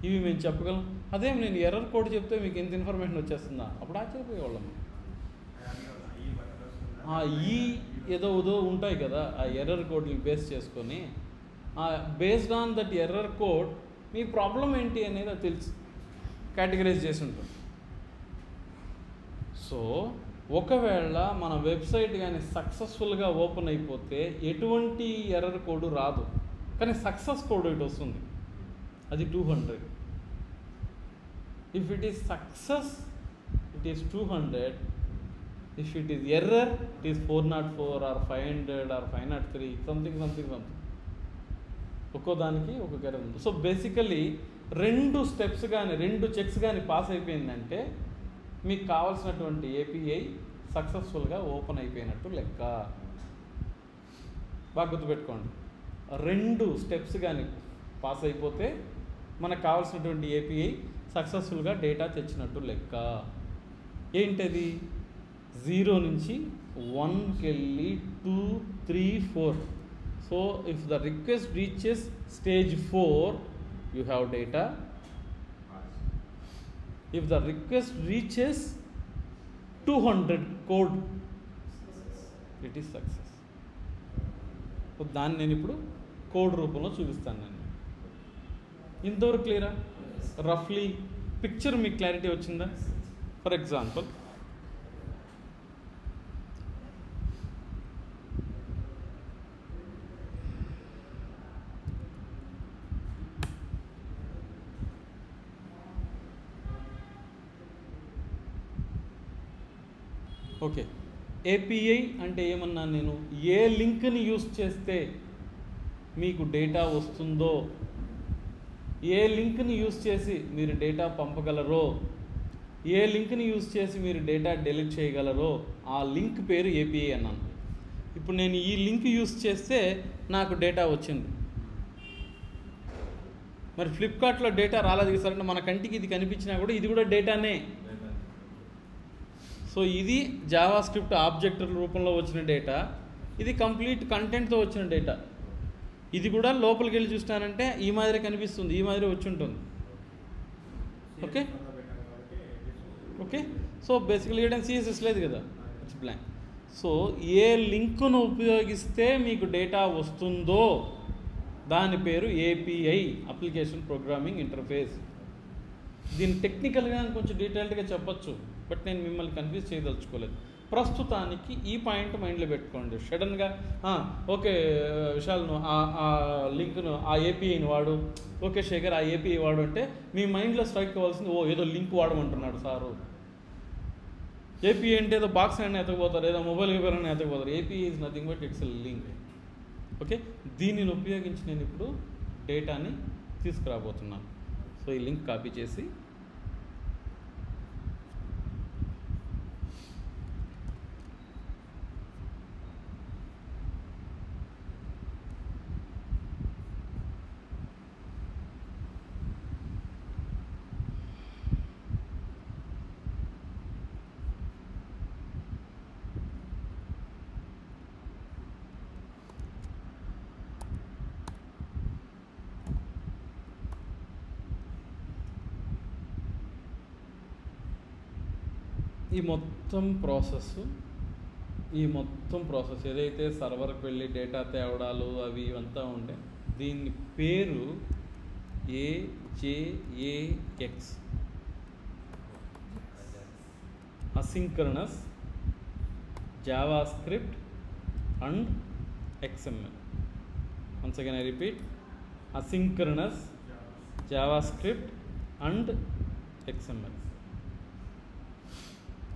Speaker 1: ఇవి మేము చెప్పగలం. అదే నేను ఎర్రర్ కోడ్ చెప్తే మీకు ఎంత ఇన్ఫర్మేషన్ వచ్చేస్తుందా? అప్పుడు ఆశ్చర్యపోయేవాళ్ళము. ఏదో ఉంటాయి కదా, ఆ ఎర్రర్ కోడ్ని బేస్ చేసుకొని based on that error code me problem ఏంటి అనేది అది తెలుసు, కేటగరైజ్ చేసి ఉంటుంది. సో ఒకవేళ మన వెబ్సైట్ కానీ సక్సెస్ఫుల్గా ఓపెన్ అయిపోతే ఎటువంటి ఎర్రర్ కోడ్ రాదు, కానీ సక్సెస్ కోడ్ ఇటు వస్తుంది, అది 200. If it is success it is 200, if it is error it is 404 or 500 or 503 something. ఒక్కో దానికి ఒక్కొక్క ఎర్రర్ ఉంది. సో బేసికలీ 2 స్టెప్స్ కానీ 2 చెక్స్ కానీ పాస్ అయిపోయిందంటే మీకు కావాల్సినటువంటి ఏపీఐ సక్సెస్ఫుల్గా ఓపెన్ అయిపోయినట్టు లెక్క. బాగా గుర్తుపెట్టుకోండి, 2 స్టెప్స్ కానీ పాస్ అయిపోతే మనకు కావాల్సినటువంటి ఏపీఐ సక్సెస్ఫుల్గా డేటా తెచ్చినట్టు లెక్క. ఏంటది? 0 నుంచి 1కి వెళ్ళి 2, 3, 4. So if the request reaches stage 4, you have data. If the request reaches 200 code, it is success. So దాన్ని నేను ఇప్పుడు కోడ్ రూపంలో చూపిస్తాను. నేను ఇంతవరకు క్లియరా? రఫ్లీ పిక్చర్ మీకు క్లారిటీ వచ్చిందా? ఫర్ ఎగ్జాంపుల్, ఓకే, ఏపీఐ అంటే ఏమన్నాను నేను? ఏ లింక్ని యూస్ చేస్తే మీకు డేటా వస్తుందో, ఏ లింక్ని యూస్ చేసి మీరు డేటా పంపగలరో, ఏ లింక్ని యూస్ చేసి మీరు డేటా డెలీట్ చేయగలరో ఆ లింక్ పేరు ఏపీఐ అన్నాను. ఇప్పుడు నేను ఈ లింక్ యూస్ చేస్తే నాకు డేటా వచ్చింది. మరి ఫ్లిప్కార్ట్లో డేటా రాలేదు సార్ అంటే మన కంటికి ఇది కనిపించినా కూడా ఇది కూడా డేటానే. సో ఇది జావా స్క్రిప్ట్ ఆబ్జెక్ట్ రూపంలో వచ్చిన డేటా, ఇది కంప్లీట్ కంటెంట్తో వచ్చిన డేటా. ఇది కూడా లోపలికి వెళ్ళి చూస్తానంటే ఈ మాదిరి కనిపిస్తుంది, ఈ మాదిరి వచ్చి ఉంటుంది. Okay okay. సో బేసికలీ ఇక్కడ సిఎస్ఎస్ లేదు కదా, ఇట్స్ బ్లాంక్. సో ఏ లింక్ను ఉపయోగిస్తే మీకు డేటా వస్తుందో దాని పేరు ఏపీఐ, అప్లికేషన్ ప్రోగ్రామింగ్ ఇంటర్ఫేస్. దీన్ని టెక్నికల్గా కొంచెం డీటెయిల్డ్గా చెప్పచ్చు, బట్ నేను మిమ్మల్ని కన్ఫ్యూజ్ చేయదలుచుకోలేదు. ప్రస్తుతానికి ఈ పాయింట్ మైండ్లో పెట్టుకోండి. సడన్గా ఓకే విశాల్ను ఆ లింక్ను, ఆ ఏపీఐని వాడు, ఓకే శేఖర్ ఆ ఏపీఐ వాడు అంటే మీ మైండ్లో స్ట్రైక్ అవ్వాల్సింది, ఓ ఏదో లింక్ వాడమంటున్నాడు సారు. ఏపీఐ అంటే ఏదో బాక్స్ అయినా ఎత్తకపోతారు, ఏదో మొబైల్ పేపర్ అయినా ఎత్తకపోతారు. API is nothing but it's a link. Okay, దీనిని ఉపయోగించి నేను ఇప్పుడు డేటాని తీసుకురాబోతున్నాను. సో ఈ లింక్ కాపీ చేసి ఈ మొత్తం ప్రాసెస్ ఏదైతే సర్వర్కి వెళ్ళి డేటా తేవడాలు అవి ఇవంతా ఉండే, దీని పేరు AJAX, asynchronous Java script and XML. Once again I repeat, asynchronous Java script and XML.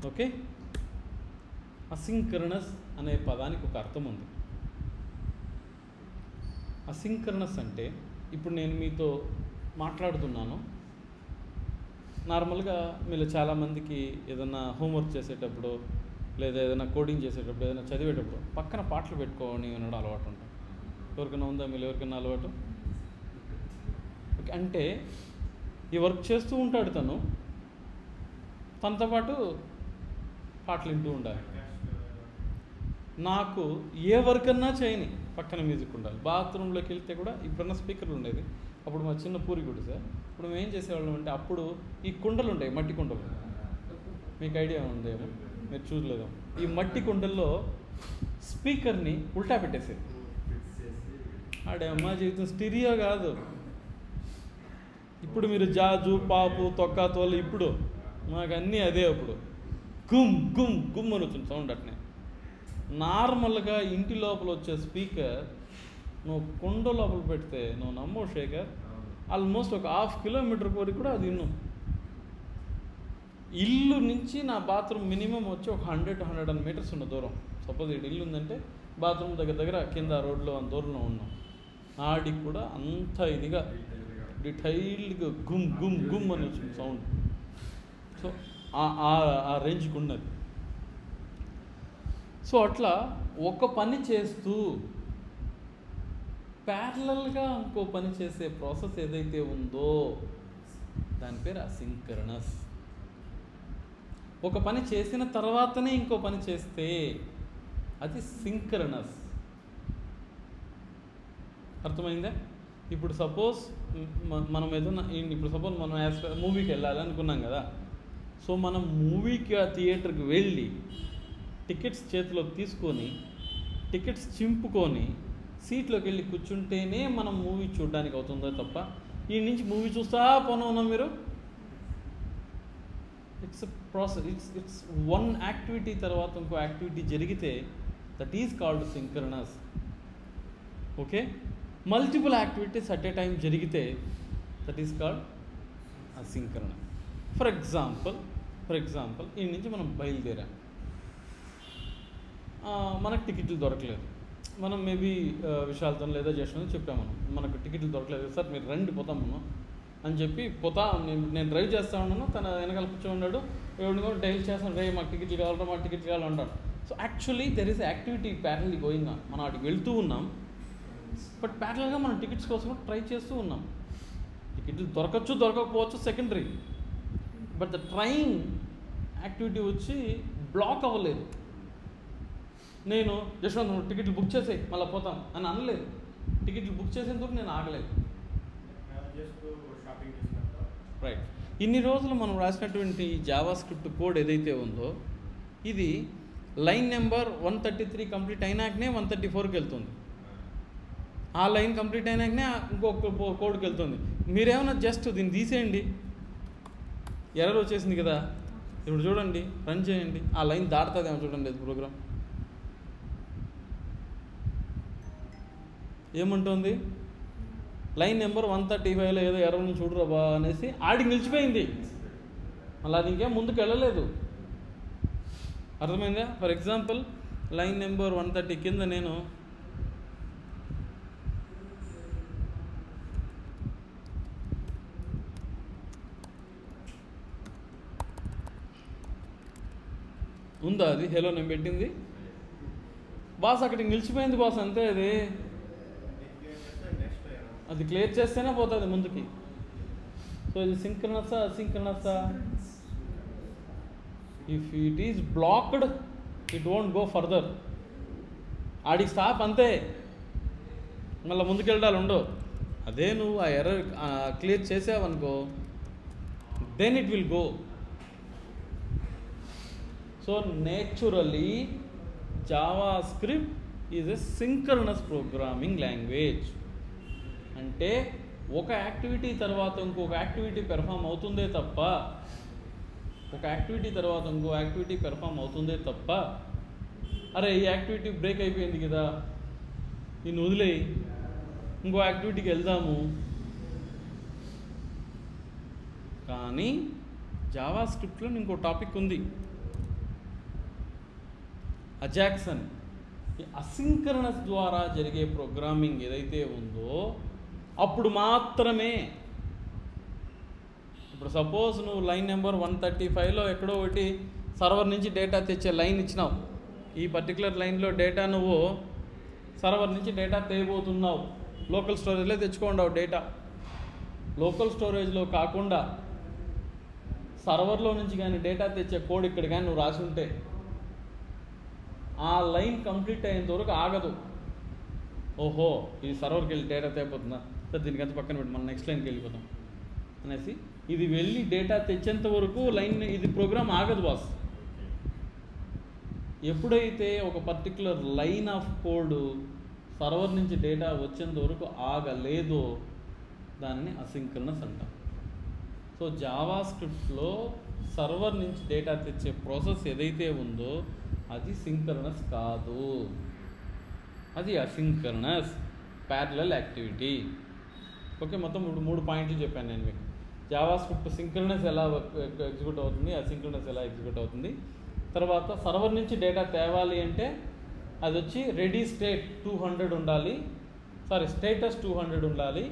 Speaker 1: Okay, asynchronous అనే పదానికి ఒక అర్థం ఉంది. అసింక్రనస్ అంటే ఇప్పుడు నేను మీతో మాట్లాడుతున్నాను, నార్మల్గా మీరు చాలామందికి ఏదైనా హోంవర్క్ చేసేటప్పుడు లేదా ఏదైనా కోడింగ్ చేసేటప్పుడు ఏదైనా చదివేటప్పుడు పక్కన పాటలు పెట్టుకోని వినడం అలవాటు ఉంటుంది. ఎవరికైనా ఉందా? మీరు ఎవరికైనా అలవాటు? ఓకే, అంటే ఈ వర్క్ చేస్తూ ఉంటాడు తనతో పాటు పాటలు వింటూ ఉండాలి. నాకు ఏ వర్క్ అన్నా చేయని పక్కన మ్యూజిక్ ఉండాలి. బాత్రూంలోకి వెళ్తే కూడా ఇప్పుడున్న స్పీకర్లు ఉండేది, అప్పుడు మా చిన్న పూరి గుడి సార్. ఇప్పుడు మేము ఏం చేసేవాళ్ళం అంటే, అప్పుడు ఈ కుండలు ఉంటాయి, మట్టి కుండలు, మీకు ఐడియా ఉందేమో, మీరు చూడలేదేమో. ఈ మట్టి కుండల్లో స్పీకర్ని ఉల్టా పెట్టేసేది. ఆడే అమ్మ జీవితం స్టీరియో కాదు. ఇప్పుడు మీరు జాజు పాపు తొక్కా తోలు, ఇప్పుడు మాకు అన్నీ అదే. అప్పుడు గుమ్ గుమ్ గుమ్ అని వచ్చింది సౌండ్. అట్నే నార్మల్గా ఇంటి లోపల వచ్చే స్పీకర్ నువ్వు కుండ లోపల పెడితే నువ్వు నమ్మవు శేఖర్, ఆల్మోస్ట్ ఒక 1/2 కిలోమీటర్ వరకు కూడా అది విన్నాం. ఇల్లు నుంచి నా బాత్రూమ్ మినిమం వచ్చి ఒక 100-110 మీటర్స్ ఉన్న దూరం. సపోజ్ ఇక్కడ ఇల్లు ఉందంటే బాత్రూమ్ దగ్గర కింద రోడ్లో అంత దూరంలో ఉన్నాం. ఆడికి కూడా అంత ఇదిగా డీటెయిల్డ్గా గుమ్ గుమ్ గుమ్ అని వచ్చింది సౌండ్. సో ఆ రేంజ్కి ఉన్నది. సో అట్లా ఒక పని చేస్తూ ప్యారలల్గా ఇంకో పని చేసే ప్రాసెస్ ఏదైతే ఉందో దాని పేరు అసింక్రనస్. ఒక పని చేసిన తర్వాతనే ఇంకో పని చేస్తే అది సింక్రనస్. అర్థమైందా? ఇప్పుడు సపోజ్ మనం ఏదైనా ఇప్పుడు సపోజ్ మనం మూవీకి వెళ్ళాలి అనుకున్నాం కదా. సో మనం మూవీకి ఆ థియేటర్కి వెళ్ళి టికెట్స్ చేతిలోకి తీసుకొని టికెట్స్ చింపుకొని సీట్లోకి వెళ్ళి కూర్చుంటేనే మనం మూవీ చూడడానికి అవుతుందో తప్ప ఈ నుంచి మూవీ చూస్తా పోనా ఉన్నాం మీరు. It's process. It's one activity తర్వాత ఇంకో యాక్టివిటీ జరిగితే that is called synchronous. Okay, multiple activities at a time జరిగితే that is called asynchronous. For example ఈ నుంచి మనం బయలుదేరాం, మనకు టికెట్లు దొరకలేదు. మనం మేబీ విశాల్తో లేదా జస్ట్ చెప్పాము, మనకు టికెట్లు దొరకలేదు సార్, మీరు రండి పోతాం మనం అని చెప్పి నేను డ్రైవ్ చేస్తూ ఉన్నాను, తన వెనకాల కూర్చొని ఉన్నాడు, ఎవరిని కూడా డైల్ చేస్తాను, రే మాకు టికెట్లు కావాలంటాడు. So actually there is activity parallelly going on. మనం అక్కడికి వెళ్తూ ఉన్నాం, బట్ ప్యారల్గా మనం టికెట్స్ కోసం ట్రై చేస్తూ ఉన్నాం. టికెట్లు దొరకచ్చు దొరకకపోవచ్చు secondary, but the train activity వచ్చి బ్లాక్ అవ్వలేదు. నేను జస్ట్ టికెట్లు బుక్ చేసే మళ్ళీ పోతాం అని అనలేదు. టికెట్లు బుక్ చేసేందుకు నేను ఆగలేదు. రైట్. ఇన్ని రోజులు మనం రాసినటువంటి జావా స్క్రిప్ట్ కోడ్ ఏదైతే ఉందో ఇది లైన్ నెంబర్ 133 కంప్లీట్ అయినాకనే 134కి వెళ్తుంది. ఆ లైన్ కంప్లీట్ అయినాకనే ఇంకొక కోడ్కి వెళ్తుంది. మీరేమన్నా జస్ట్ దీన్ని తీసేయండి, ఎర్రర్ వచ్చేసింది కదా, ఇప్పుడు చూడండి, రన్ చేయండి, ఆ లైన్ దాటుతుందేమో చూడండి ప్రోగ్రామ్. ఏముంటుంది, లైన్ నెంబర్ 135లో ఏదో ఎర్రర్ని చూడరా బా అనేసి ఆడికి నిలిచిపోయింది, మళ్ళీ అది ఇంకేం ముందుకు వెళ్ళలేదు. అర్థమైందా? ఫర్ ఎగ్జాంపుల్ లైన్ నెంబర్ 130 కింద నేను ఉందా, అది హలో నేను పెట్టింది బాస్, అక్కడికి నిలిచిపోయింది బాస్, అంతే. అది క్లియర్ చేస్తేనే పోతుంది ముందుకి. సో ఇది సింక్రనసా అసింక్రనసా? If it is blocked it won't go further. ఆడికి స్టాప్, అంతే, మళ్ళీ ముందుకెళ్ళాలి ఉండవు. అదే నువ్వు ఆ ఎర్రర్ క్లియర్ చేసావనుకో, then it will go. So naturally JavaScript is a synchronous programming language. అంటే ఒక యాక్టివిటీ తర్వాత ఇంకొక యాక్టివిటీ పెర్ఫామ్ అవుతుందే తప్ప, అరే ఈ యాక్టివిటీ బ్రేక్ అయిపోయింది కదా, దీన్ని వదిలేయి, ఇంకో యాక్టివిటీకి వెళ్దాము. కానీ జావా స్క్రిప్ట్లో ఇంకో టాపిక్ ఉంది, అజాక్స్ అని. ఈ అసింక్రనస్ ద్వారా జరిగే ప్రోగ్రామింగ్ ఏదైతే ఉందో అప్పుడు మాత్రమే, ఇప్పుడు సపోజ్ నువ్వు లైన్ నెంబర్ 135లో ఎక్కడో ఒకటి సర్వర్ నుంచి డేటా తెచ్చే లైన్ ఇచ్చినావు, ఈ పర్టికులర్ లైన్లో డేటా నువ్వు సర్వర్ నుంచి డేటా తేయబోతున్నావు, లోకల్ స్టోరేజ్లో తెచ్చుకోండావు డేటా. లోకల్ స్టోరేజ్లో కాకుండా సర్వర్లో నుంచి కానీ డేటా తెచ్చే కోడ్ ఇక్కడ కానీ నువ్వు రాసి ఉంటే ఆ లైన్ కంప్లీట్ అయ్యేంత వరకు ఆగదు. ఓహో ఇది సర్వర్కి వెళ్ళి డేటా తేపోతుందా, సార్ దీనికంత పక్కన పెట్టి మనం నెక్స్ట్ లైన్కి వెళ్ళిపోతాం అనేసి ఇది వెళ్ళి డేటా తెచ్చేంత వరకు లైన్, ఇది ప్రోగ్రామ్ ఆగదు బాస్. ఎప్పుడైతే ఒక particular line of code server నుంచి డేటా వచ్చేంత వరకు ఆగలేదో దాన్ని అసింక్రనస్ అంటాం. సో జావా స్క్రిప్ట్లో సర్వర్ నుంచి డేటా తెచ్చే ప్రాసెస్ ఏదైతే ఉందో అది సింక్రనస్ కాదు, అది అసింక్రనస్ ప్యారలల్ యాక్టివిటీ. ఓకే, మొత్తం 3 పాయింట్లు చెప్పాను నేను మీకు. జావా స్క్రిప్ట్ సింక్రనస్ ఎలా ఎగ్జిక్యూట్ అవుతుంది, అసింక్రనస్ ఎలా ఎగ్జిక్యూట్ అవుతుంది. తర్వాత సర్వర్ నుంచి డేటా తేవాలి అంటే అది వచ్చి రెడీ స్టేట్ 200 ఉండాలి, స్టేటస్ 200 ఉండాలి,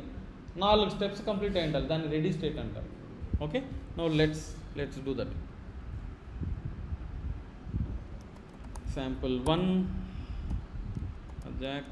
Speaker 1: 4 స్టెప్స్ కంప్లీట్ అయి ఉండాలి, దాన్ని రెడీ స్టేట్ అంటారు. Okay, now let's do that. Sample 1 Ajax.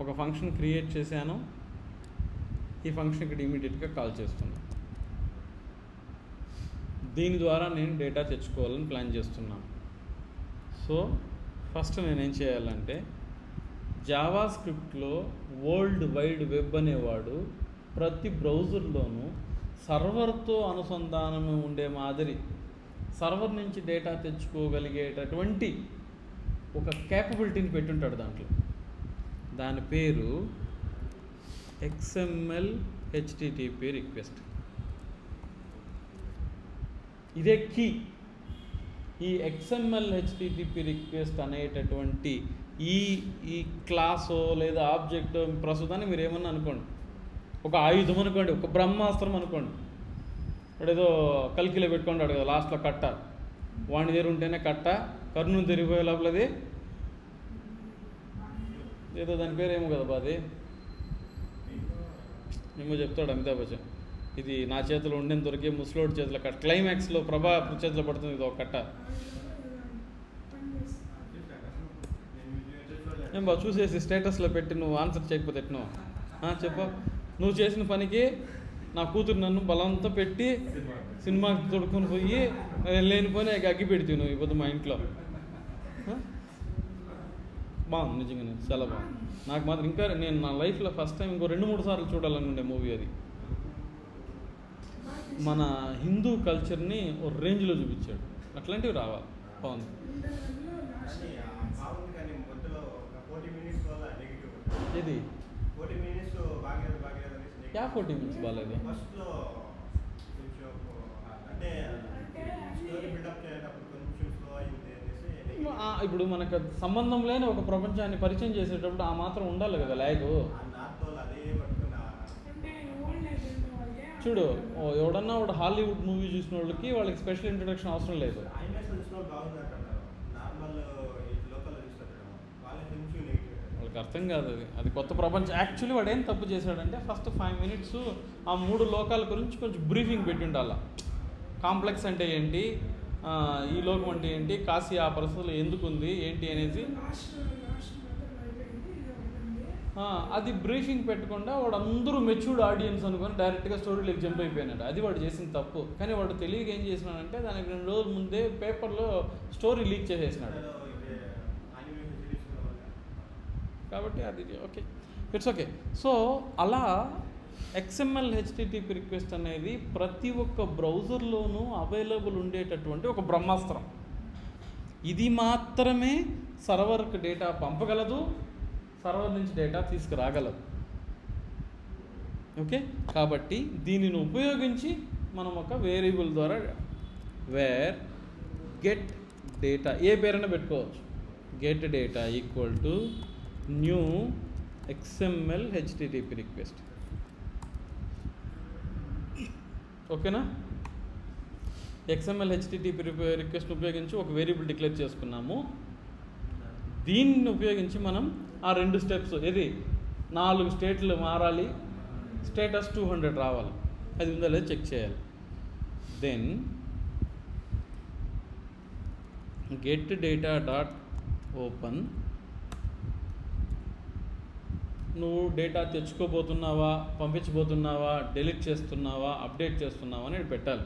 Speaker 1: ఒక ఫంక్షన్ క్రియేట్ చేశాను, ఈ ఫంక్షన్ ఇక్కడ ఇమీడియట్గా కాల్ చేస్తున్నాను. దీని ద్వారా నేను డేటా తెచ్చుకోవాలని ప్లాన్ చేస్తున్నాను. సో ఫస్ట్ నేనేం చేయాలంటే, జావా స్క్రిప్ట్లో వరల్డ్ వైడ్ వెబ్ అనేవాడు ప్రతి బ్రౌజర్లోనూ సర్వర్తో అనుసంధానం ఉండే మాదిరి సర్వర్ నుంచి డేటా తెచ్చుకోగలిగేటటువంటి ఒక క్యాపబిలిటీని పెట్టుంటాడు దాంట్లో. దాని పేరు XML HTTP రిక్వెస్ట్. ఇదే కీ. ఈ XML HTTP రిక్వెస్ట్ అనేటటువంటి ఈ క్లాసో లేదా ఆబ్జెక్ట్ ప్రస్తుతాన్ని మీరు ఏమన్నా అనుకోండి, ఒక ఆయుధం అనుకోండి, ఒక బ్రహ్మాస్త్రం అనుకోండి. ఏదో కల్కిలో పెట్టుకుంటాడు కదా లాస్ట్లో కట్ట, వాణి దగ్గర ఉంటేనే కట్ట, కర్నూలు తిరిగిపోయే లోపలది ఏదో దాని పేరు ఏమో కదా బాది ఏమో చెప్తాడు అమితాబ్ బచ్చన్. ఇది నా చేతిలో ఉండేంత దొరికే ముసలోడి చేతిలో కట్ట, క్లైమాక్స్లో ప్రభా చేతిలో పడుతుంది ఇది ఒక కట్ట. ఏం బా చూసేసి స్టేటస్లో పెట్టి నువ్వు ఆన్సర్ చేయకపోతే ఎట్నో చెప్పు. నువ్వు చేసిన పనికి నా కూతురు నన్ను బలంతో పెట్టి సినిమాకి తొడుకొని పోయి లేనిపోయి అగ్గి పెడితే నువ్వు ఇప్పుడు మా ఇంట్లో. బాగుంది నిజంగానే, చాలా బాగుంది. నాకు మాత్రం ఇంకా నేను నా లైఫ్లో ఫస్ట్ టైం ఇంకో 2-3 సార్లు చూడాలనుకుండే మూవీ అది. మన హిందూ కల్చర్ని ఓ రేంజ్లో చూపించాడు. అట్లాంటివి రావాలి. బాగుంది. ఇది 40 మినిట్స్ బాగాలేదు. ఇప్పుడు మనకు సంబంధం లేని ఒక ప్రపంచాన్ని పరిచయం చేసేటప్పుడు ఆ మాత్రం ఉండాలి కదా లాగ్. చూడు, ఎవడన్నా ఒక హాలీవుడ్ మూవీ చూసిన వాళ్ళకి స్పెషల్ ఇంట్రొడక్షన్ అవసరం లేదు. వాళ్ళకి అర్థం కాదు అది కొత్త ప్రపంచం. యాక్చువల్లీ వాడు ఏం తప్పు చేశాడంటే ఫస్ట్ 5 మినిట్స్ ఆ 3 లోకాల గురించి కొంచెం బ్రీఫింగ్ పెట్టి ఉండాలి. కాంప్లెక్స్ అంటే ఏంటి, ఈ లోకం అంటే ఏంటి, కాశీ ఆ పరిస్థితులు ఎందుకు ఉంది ఏంటి అనేది అది బ్రీఫింగ్ పెట్టకుండా వాడు అందరూ మెచ్యూర్డ్ ఆడియన్స్ అనుకొని డైరెక్ట్గా స్టోరీలోకి జంప్ అయిపోయినాడు. అది వాడు చేసిన తప్పు. కానీ వాడు తెలియక ఏం చేసినాడంటే దానికి 2 రోజుల ముందే పేపర్లో స్టోరీ లీక్ చేసేసినాడు. కాబట్టి అది ఓకే, ఇట్స్ ఓకే. సో అలా XML HTTP రిక్వెస్ట్ అనేది ప్రతి ఒక్క బ్రౌజర్లోనూ అవైలబుల్ ఉండేటటువంటి ఒక బ్రహ్మాస్త్రం. ఇది మాత్రమే సర్వర్కి డేటా పంపగలదు, సర్వర్ నుంచి డేటా తీసుకురాగలదు. ఓకే, కాబట్టి దీనిని ఉపయోగించి మనం ఒక వేరియబుల్ ద్వారా వేర్ గెట్ డేటా ఏ పేరైనా పెట్టుకోవచ్చు. Get data equal to new XML HTTP request. ఓకేనా? XML HTTP రిక్వెస్ట్ ఉపయోగించి ఒక వేరియబుల్ డిక్లేర్ చేసుకున్నాము. దీన్ని ఉపయోగించి మనం ఆ 2 స్టెప్స్, ఇది 4 స్టేట్లు మారాలి, స్టేటస్ 200 రావాలి, అది ఉందా లేదా చెక్ చేయాలి. Then get data dot open. నువ్వు డేటా తెచ్చుకోబోతున్నావా, పంపించబోతున్నావా, డిలీట్ చేస్తున్నావా, అప్డేట్ చేస్తున్నావా అని పెట్టాలి.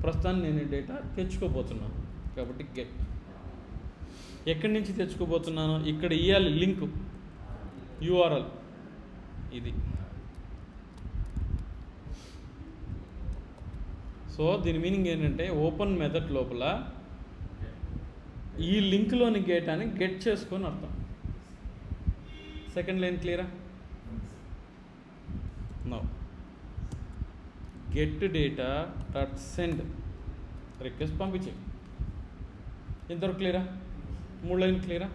Speaker 1: ప్రస్తుతాన్ని నేను డేటా తెచ్చుకోబోతున్నాను కాబట్టి గెట్. ఎక్కడి నుంచి తెచ్చుకోబోతున్నాను ఇక్కడ ఇవ్వాలి లింక్, URL ఇది. సో దీని మీనింగ్ ఏంటంటే ఓపెన్ మెథడ్ లోపల ఈ లింక్లోని డేటాని గెట్ చేసుకొని అర్థం. సెకండ్ లైన్ క్లియరా? No get data dot send request పంపించే. ఎంతవరకు క్లియరా? 3 లైన్ క్లియరా?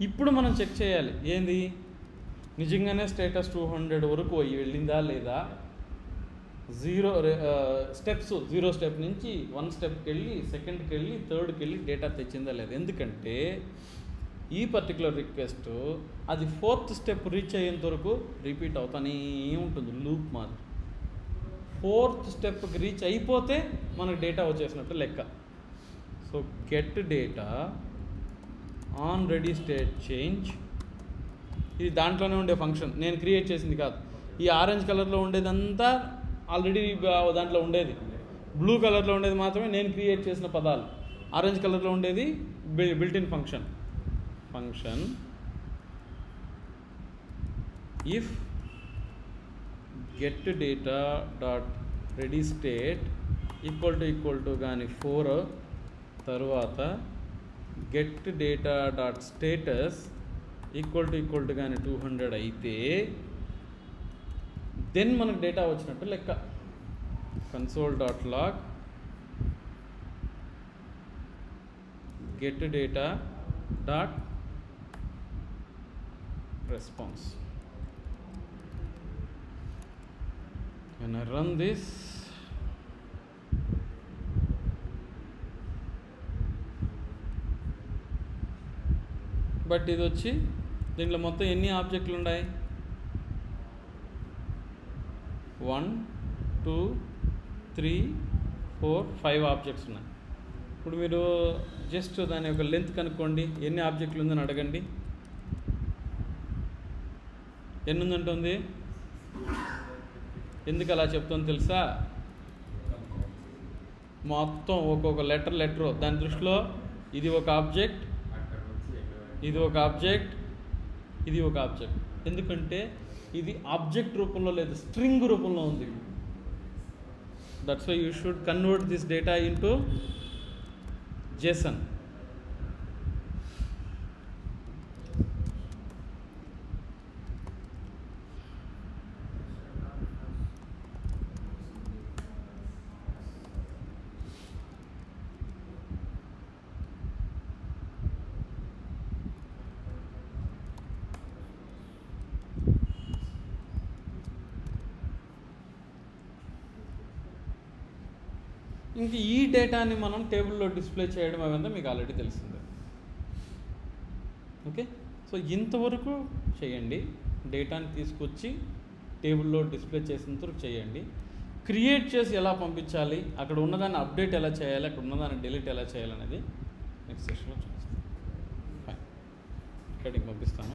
Speaker 1: ఇప్పుడు మనం చెక్ చేయాలి ఏంది నిజంగానే స్టేటస్ 200 వరకు వెళ్ళిందా లేదా. 0 స్టెప్స్, 0 స్టెప్ నుంచి 1 స్టెప్కి వెళ్ళి, సెకండ్కి వెళ్ళి, థర్డ్కి వెళ్ళి డేటా తెచ్చిందా లేదా. ఎందుకంటే ఈ పర్టికులర్ రిక్వెస్ట్ అది 4th స్టెప్ రీచ్ అయ్యేంత వరకు రిపీట్ అవుతానే ఉంటుంది, లూప్ మాత్రం. 4th స్టెప్కి రీచ్ అయిపోతే మనకు డేటా వచ్చేసినట్టు లెక్క. So get data on ready state change ఇది దాంట్లోనే ఉండే ఫంక్షన్, నేను క్రియేట్ చేసింది కాదు. ఈ ఆరెంజ్ కలర్లో ఉండేదంతా ఆల్రెడీ దాంట్లో ఉండేది, బ్లూ కలర్లో ఉండేది మాత్రమే నేను క్రియేట్ చేసిన పదాలు. ఆరెంజ్ కలర్లో ఉండేది built in function. If get data dot ready state equal to కానీ 4 తర్వాత get data dot status equal to కానీ 200 అయితే దెన్ మనకు డేటా వచ్చినట్టు లెక్క. console.log get data dot response. When I run this, but ఇది వచ్చి దీంట్లో మొత్తం ఎన్ని ఆబ్జెక్టులు ఉన్నాయి? 1 2 3 4 5 ఆబ్జెక్ట్స్ ఉన్నాయి. ఇప్పుడు మీరు జస్ట్ దాని యొక్క లెంత్ కనుక్కోండి, ఎన్ని ఆబ్జెక్టులు ఉందని అడగండి. ఎన్ని ఉందంటుంది? ఎందుకు అలా చెప్తుందో తెలుసా? మొత్తం ఒక్కొక్క లెటర్ దాని దృష్టిలో ఇది ఒక ఆబ్జెక్ట్, ఇది ఒక ఆబ్జెక్ట్, ఇది ఒక ఆబ్జెక్ట్. ఎందుకంటే ఇది ఆబ్జెక్ట్ రూపంలో లేదు, స్ట్రింగ్ రూపంలో ఉంది. That's why you should convert this data into JSON. ఇంక ఈ డేటాని మనం టేబుల్లో డిస్ప్లే చేయడం అవంతా మీకు ఆల్రెడీ తెలిసిందే. ఓకే, సో ఇంతవరకు చేయండి. డేటాని తీసుకొచ్చి టేబుల్లో డిస్ప్లే చేసేంత వరకు చేయండి. క్రియేట్ చేసి ఎలా పంపించాలి, అక్కడ ఉన్నదాన్ని అప్డేట్ ఎలా చేయాలి, అక్కడ ఉన్నదాన్ని డిలీట్ ఎలా చేయాలనేది నెక్స్ట్ సెషన్లో చూస్తాను. ఫైన్, ఇక్కడికి పంపిస్తాను.